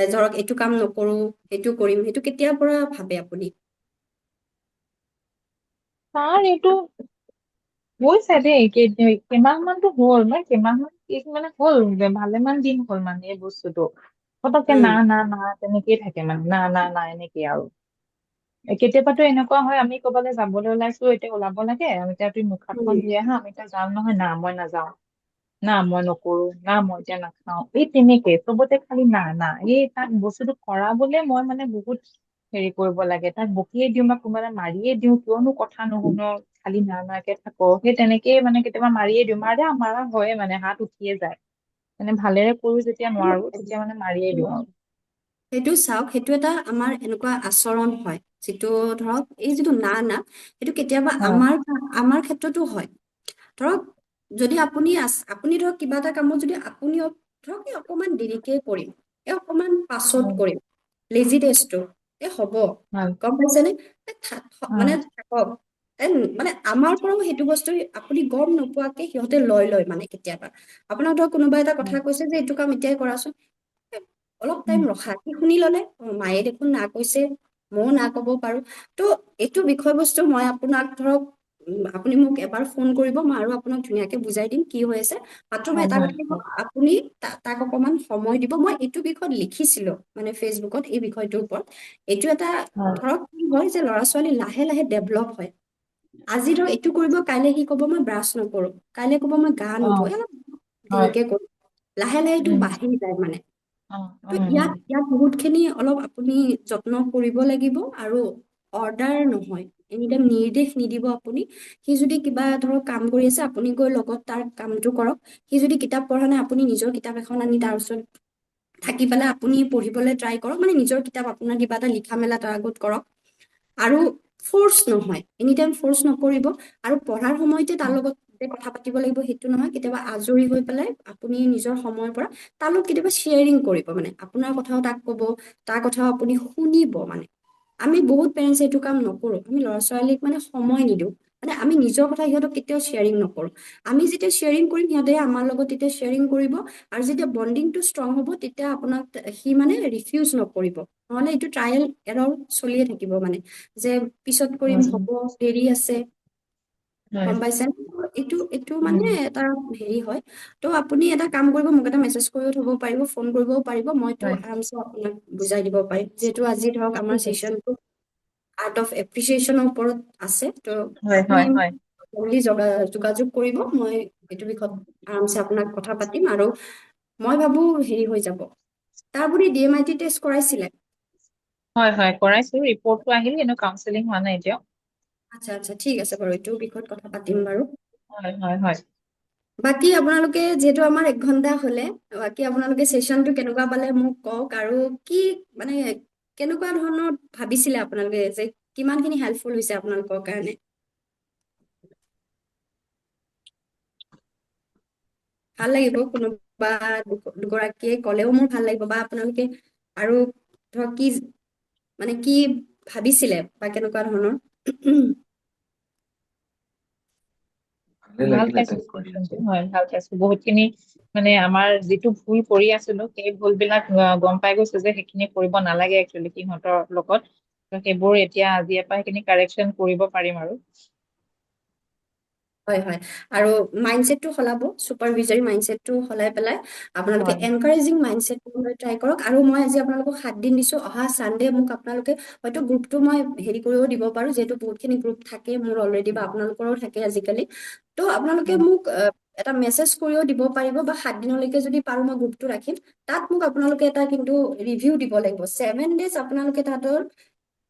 D: ধৰক এইটো কাম নকৰো, সেইটো কৰিম, সেইটো কেতিয়াৰ পৰা ভাবে আপুনি?
G: তাৰ এইটো হৈছে দেই, কেইমাহ মানতো হ'ল, মানে মানে হ'ল, ভালেমান দিন হ'ল মানে এই বস্তুটো। পতককে না না না তেনেকেই থাকে মানে, না না না এনেকেই আৰু। কেতিয়াবাতো এনেকুৱা হয়, আমি ক'বালৈ যাবলৈ ওলাইছো, এতিয়া ওলাব লাগে, এতিয়া তুমি মুখ হাতখন ধুই আহা, আমি এতিয়া যাম নহয়, না মই নাযাওঁ, না মই নকৰো, না মই এতিয়া নাখাওঁ, এই তেনেকে চবতে খালি না না। এই তাক বস্তুটো কৰাবলে মই মানে বহুত হেৰি কৰিব লাগে, তাক বকিয়ে দিওঁ বা কোনোবা এটা মাৰিয়ে দিওঁ, কিয়নো কথা নুশুনো, খালি না নাকে থাকো। সেই তেনেকেই মানে কেতিয়াবা মাৰিয়ে দিওঁ, মাৰা হয়ে মানে, হাত উঠিয়ে যায়। মানে ভালেৰে কৰো যেতিয়া নোৱাৰো, তেতিয়া মানে মাৰিয়ে দিওঁ আৰু।
D: সেইটো চাওক, সেইটো এটা আমাৰ এনেকুৱা আচৰণ হয়, যিটো ধৰক এই যিটো না না, সেইটো কেতিয়াবা
G: হয়
D: আমাৰ ক্ষেত্ৰতো হয়। ধৰক যদি আপুনি ধৰক কিবা এটা কামত যদি আপুনি ধৰক এই অকমান দেৰিকে কৰিম, এই অকমান পাছত
G: হয়
D: কৰিম, লেজিনেছটো হ'ব,
G: হয়
D: গম পাইছেনে? মানে
G: হয়
D: থাকক। মানে আমাৰ পৰাও সেইটো বস্তু আপুনি গম নোপোৱাকে সিহঁতে লয় মানে কেতিয়াবা। আপোনাক ধৰক কোনোবা এটা কথা কৈছে যে এইটো কাম এতিয়াই কৰাচোন, অলপ টাইম ৰখা, সি শুনি ললে, মায়ে দেখোন না কৈছে, ময়ও না ক'ব পাৰো। তো এইটো বিষয়বস্তু মই আপোনাক ধৰক, আপুনি মোক এবাৰ ফোন কৰিব, মই আৰু আপোনাক ধুনীয়াকে বুজাই দিম কি হৈ আছে। মাত্ৰ মই এটা
G: হয়
D: কথা কওঁ, আপুনি তাক অকমান সময় দিব। মই এইটো বিষয়ত লিখিছিলো মানে ফেচবুকত, এই বিষয়টোৰ ওপৰত। এইটো এটা
G: হয়
D: ধৰক কি হয়, যে ল'ৰা ছোৱালী লাহে লাহে ডেভলপ হয়। আজি ধৰক এইটো কৰিব, কাইলে সি ক'ব মই ব্ৰাছ নকৰো, কাইলে ক'ব মই গা
G: অ
D: নুধো,
G: হয়
D: দেৰিকে কৰো। লাহে লাহে এইটো
G: উম
D: বাঢ়ি যায় মানে।
G: অ
D: তো ইয়াত বহুত খিনি অলপ আপুনি যত্ন কৰিব লাগিব। আৰু অৰ্ডাৰ নহয়, এনিটাইম নিৰ্দেশ নিদিব আপুনি। সি যদি কিবা ধৰক কাম কৰি আছে, আপুনি গৈ লগত তাৰ কামটো কৰক। সি যদি কিতাপ পঢ়া নাই, আপুনি নিজৰ কিতাপ এখন আনি তাৰ ওচৰত থাকি পেলাই আপুনি পঢ়িবলৈ ট্ৰাই কৰক। মানে নিজৰ কিতাপ, আপোনাৰ কিবা এটা লিখা মেলা তাৰ আগত কৰক। আৰু ফৰ্চ নহয়, এনিটাইম ফৰ্চ নকৰিব। আৰু পঢ়াৰ সময়তে তাৰ লগত কথা পাতিব লাগিব সেইটো নহয়, কেতিয়াবা আজৰি হৈ পেলাই আপুনি নিজৰ সময়ৰ পৰা তাৰ লগত কেতিয়াবা শ্বেয়াৰিং কৰিব, মানে আপোনাৰ কথাও তাক কব, তাৰ কথাও আপুনি শুনিব মানে। আমি বহুত পেৰেণ্টছে এইটো কাম নকৰো, আমি ল'ৰা ছোৱালীক মানে সময় নিদিওঁ। মানে আমি নিজৰ কথা সিহঁতক কেতিয়াও শ্বেয়াৰিং নকৰো। আমি যেতিয়া শ্বেয়াৰিং কৰিম, সিহঁতে আমাৰ লগত তেতিয়া শ্বেয়াৰিং কৰিব। আৰু যেতিয়া বণ্ডিংটো ষ্ট্ৰং হ'ব, তেতিয়া আপোনাক সি মানে ৰিফিউজ নকৰিব। নহলে এইটো ট্ৰায়েল এৰৰ চলিয়ে থাকিব মানে, যে পিছত কৰিম, হ'ব, দেৰি আছে,
G: হয়
D: গম পাইছে? এইটো মানে
G: উম
D: এটা হেৰি হয়। ত' আপুনি এটা কাম কৰিব, মোক এটা মেছেজ কৰিও থব পাৰিব, ফোন কৰিবও পাৰিব, মইতো
G: হয়
D: আৰামছে আপোনাক বুজাই দিব পাৰিম। যিহেতু আজি ধৰক আমাৰ
G: ঠিক আছে
D: চেচনটো আৰ্ট অফ এপ্ৰিচিয়েচনৰ ওপৰত আছে, ত'
G: হয়
D: আপুনি
G: হয় হয়
D: যোগাযোগ কৰিব, মই এইটো বিষয়ত আৰামছে আপোনাক কথা পাতিম আৰু মই ভাবো হেৰি হৈ যাব। তাৰ আপুনি DMIT টেষ্ট কৰাইছিলে?
G: হয় হয় কৰাইছো, ৰিপৰ্টটো আহিল, কিন্তু কাউন্সেলিং হোৱা নাই এতিয়াও।
D: আচ্ছা আচ্ছা, ঠিক আছে বাৰু, এইটো বিষয়ত কথা পাতিম বাৰু।
G: হয় হয় হয়।
D: বাকী আপোনালোকে যিহেতু আমাৰ 1 ঘণ্টা হলে, বাকী আপোনালোকে চেচনটো কেনেকুৱা পালে মোক কওক, আৰু কি মানে কেনেকুৱা ধৰণৰ ভাবিছিলে আপোনালোকে, যে কিমানখিনি হেল্পফুল হৈছে আপোনালোকৰ কাৰণে? ভাল লাগিব, কোনোবা দুগৰাকীয়ে ক'লেও মোৰ ভাল লাগিব, বা আপোনালোকে আৰু ধৰক কি মানে কি ভাবিছিলে বা কেনেকুৱা ধৰণৰ।
F: ভালে
G: ভাল
F: লাগিলে
G: পাইছো
F: এটেণ্ড কৰি
G: চেচনটো,
F: আজি।
G: হয় ভাল পাইছো। বহুতখিনি মানে আমাৰ যিটো ভুল কৰি আছিলো, সেই ভুলবিলাক গম পাই গৈছো যে সেইখিনি কৰিব নালাগে একচুৱেলি সিহঁতৰ লগত। ত সেইবোৰ এতিয়া আজিৰ পৰা সেইখিনি কাৰেকশ্যন কৰিব পাৰিম আৰু।
D: হয় হয়, আৰু মাইণ্ডছেটটো সলাব, ছুপাৰভিজৰি মাইণ্ডছেটটো সলাই পেলাই আপোনালোকে
G: হয়
D: এনকাৰেজিং মাইণ্ডছেট ট্ৰাই কৰক। আৰু মই আজি আপোনালোকক 7 দিন দিছো, অহা চানডে মোক আপোনালোকে হয়তো গ্ৰুপটো মই হেৰি কৰিও দিব পাৰো, যিহেতু বহুতখিনি গ্ৰুপ থাকে মোৰ অলৰেডি, বা আপোনালোকৰো থাকে আজিকালি। তো আপোনালোকে মোক এটা মেছেজ কৰিও দিব পাৰিব, বা 7 দিনলৈকে যদি পাৰো মই গ্ৰুপটো ৰাখিম। তাত মোক আপোনালোকে এটা কিন্তু ৰিভিউ দিব লাগিব। 7 ডেজ আপোনালোকে তাহাঁতৰ,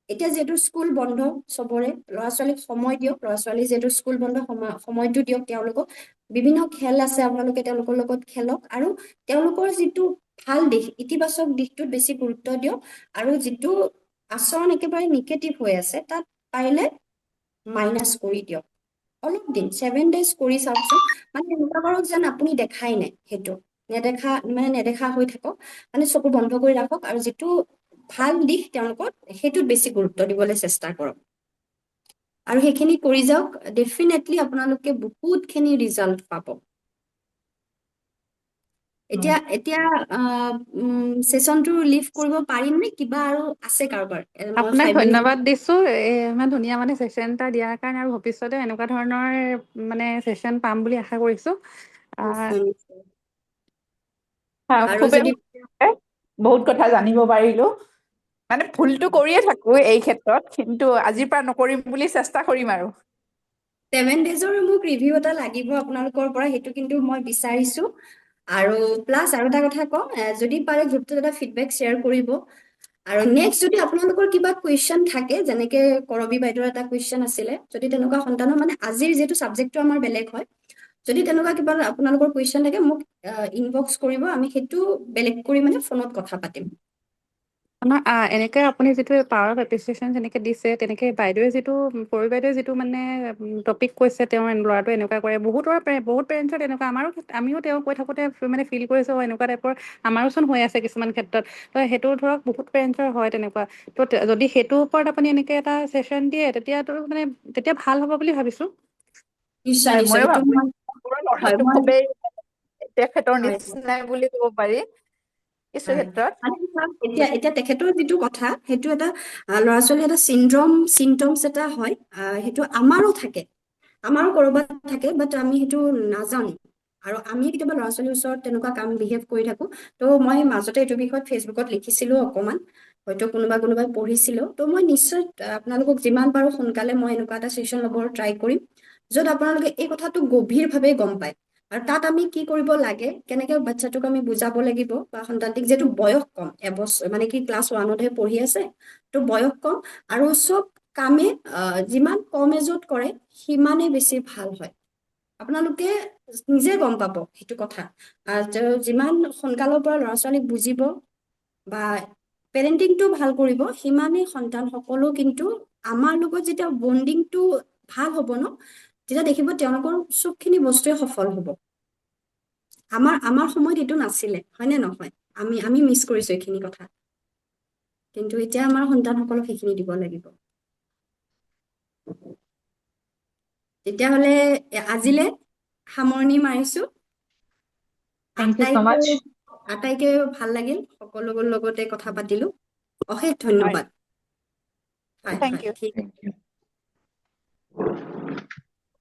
D: এতিয়া যিহেতু স্কুল বন্ধ চবৰে, ল'ৰা-ছোৱালীক সময় দিয়ক, ল'ৰা-ছোৱালী যিহেতু স্কুল বন্ধ সময়টো দিয়ক তেওঁলোকক। বিভিন্ন খেল আছে, আপোনালোকে তেওঁলোকৰ লগত খেলক, আৰু তেওঁলোকৰ যিটো ভাল দিশ, ইতিবাচক দিশটোত বেছি গুৰুত্ব দিয়ক, আৰু যিটো আচৰণ একেবাৰে নিগেটিভ হৈ আছে তাত পাৰিলে মাইনাছ কৰি দিয়ক। অলপ দিন 7 ডেজ কৰি চাওকচোন, মানে এনেকুৱা কৰক যেন আপুনি দেখাই নাই, সেইটো নেদেখা হৈ থাকক, মানে চকু বন্ধ কৰি ৰাখক, আৰু যিটো ভাল দিশ তেওঁলোকৰ সেইটোত বেছি গুৰুত্ব দিবলৈ চেষ্টা কৰক। আৰু সেইখিনি কৰি যাওক, ডেফিনেটলি আপোনালোকে বহুতখিনি ৰিজাল্ট পাব। এতিয়া এতিয়া চেচনটো লিভ কৰিব পাৰিম নে, কিবা আৰু আছে কাৰোবাৰ? মই
C: আপোনাক
D: 5 মিনিট।
C: ধন্যবাদ দিছো ইমান ধুনীয়া মানে চেচন এটা দিয়াৰ কাৰণে, আৰু ভৱিষ্যতে এনেকুৱা ধৰণৰ মানে চেচন পাম বুলি আশা কৰিছো। আহ
D: নিশ্চয় নিশ্চয়। আৰু
B: খুবেই
D: যদি
B: বহুত কথা জানিব পাৰিলো। মানে ভুলটো কৰিয়ে থাকো এই ক্ষেত্ৰত, কিন্তু আজিৰ পৰা নকৰিম বুলি চেষ্টা কৰিম আৰু।
D: 7 ডেজৰ মোক ৰিভিউ এটা লাগিব আপোনালোকৰ পৰা, সেইটো কিন্তু মই বিচাৰিছো। আৰু প্লাছ আৰু এটা কথা কওঁ, যদি পাৰে গ্ৰুপটোত এটা ফিডবেক শ্বেয়াৰ কৰিব। আৰু নেক্সট যদি আপোনালোকৰ কিবা কুৱেশ্যন থাকে, যেনেকে কৰবী বাইদেউৰ এটা কুৱেশ্যন আছিলে, যদি তেনেকুৱা সন্তানৰ, মানে আজিৰ যিহেতু ছাবজেক্টটো আমাৰ বেলেগ হয়, যদি তেনেকুৱা কিবা আপোনালোকৰ কুৱেশ্যন থাকে মোক ইনবক্স কৰিব, আমি সেইটো বেলেগ কৰি মানে ফোনত কথা পাতিম।
C: এনেকে আপুনি যিটো পাৱাৰ অফ এপ্ৰিচিয়েশ্যন যেনেকে দিছে, তেনেকে বাইদেৱে যিটো পৰি বাইদেৱে যিটো মানে টপিক কৈছে, তেওঁৰ ল'ৰাটোৱে এনেকুৱা কৰে, বহুত পেৰেণ্টছৰ তেনেকুৱা, আমিও তেওঁ কৈ থাকোঁতে মানে ফিল কৰিছোঁ, এনেকুৱা টাইপৰ আমাৰোচোন হৈ আছে কিছুমান ক্ষেত্ৰত। তো সেইটো ধৰক বহুত পেৰেণ্টছৰ হয় তেনেকুৱা। তো যদি সেইটোৰ ওপৰত আপুনি এনেকে এটা ছেশ্যন দিয়ে, তেতিয়া ভাল হ'ব বুলি ভাবিছোঁ।
D: নিশ্চয়
B: হয়,
D: নিশ্চয়,
B: ময়ো
D: সেইটো
B: ভাবো
D: মই
B: মোৰ
D: হয়
B: ল'ৰাটো
D: মই
B: খুবেই তেখেতৰ
D: হয়
B: নিচিনাই বুলি ক'ব পাৰি কিছু
D: হয়।
B: ক্ষেত্ৰত।
D: মানে চাওক, এতিয়া তেখেতৰ যিটো কথা, সেইটো এটা ল'ৰা-ছোৱালী এটা চিমটমছ এটা হয়, সেইটো আমাৰো থাকে, আমাৰো কৰবাত থাকে, বাট আমি সেইটো নাজানো। আৰু আমি কেতিয়াবা ল'ৰা-ছোৱালীৰ ওচৰত তেনেকুৱা কাম বিহেভ কৰি থাকো। তো মই মাজতে এইটো বিষয়ত ফেচবুকত লিখিছিলো অকমান, হয়তো কোনোবাই পঢ়িছিলো। তো মই নিশ্চয় আপোনালোকক যিমান পাৰো সোনকালে মই এনেকুৱা এটা ছেশ্যন ল'বৰ ট্ৰাই কৰিম, য'ত আপোনালোকে এই কথাটো গভীৰভাৱে গম পায়। আৰু তাত আমি কি কৰিব লাগে, কেনেকে বাচ্ছাটোক আমি বুজাব লাগিব, বা সন্তানটিক, যিহেতু বয়স কম, এবছৰ মানে কি ক্লাছ 1তহে পঢ়ি আছে, তো বয়স কম, আৰু চব কামে যিমান কম এজত কৰে সিমানেই বেছি ভাল হয়। আপোনালোকে নিজে গম পাব সেইটো কথা। যিমান সোনকালৰ পৰা ল'ৰা-ছোৱালীক বুজিব বা পেৰেণ্টিংটো ভাল কৰিব, সিমানেই সন্তান সকলো কিন্তু আমাৰ লগত যেতিয়া বণ্ডিংটো ভাল হ'ব ন, তেতিয়া দেখিব তেওঁলোকৰ চবখিনি বস্তুৱে সফল হ'ব। আমাৰ সময়ত এইটো নাছিলে, হয়নে নহয়? আমি মিছ কৰিছো এইখিনি কথা, কিন্তু এতিয়া আমাৰ সন্তানসকলক সেইখিনি দিব লাগিব। তেতিয়াহ'লে আজিলে সামৰণি মাৰিছো।
G: থেংক ইউ ছ' মাচ।
D: আটাইকে ভাল লাগিল, সকলোৰ লগতে কথা পাতিলো। অশেষ
B: হয়,
D: ধন্যবাদ। হয়
B: থেংক
D: হয়,
B: ইউ।
D: ঠিক।
F: Thank you.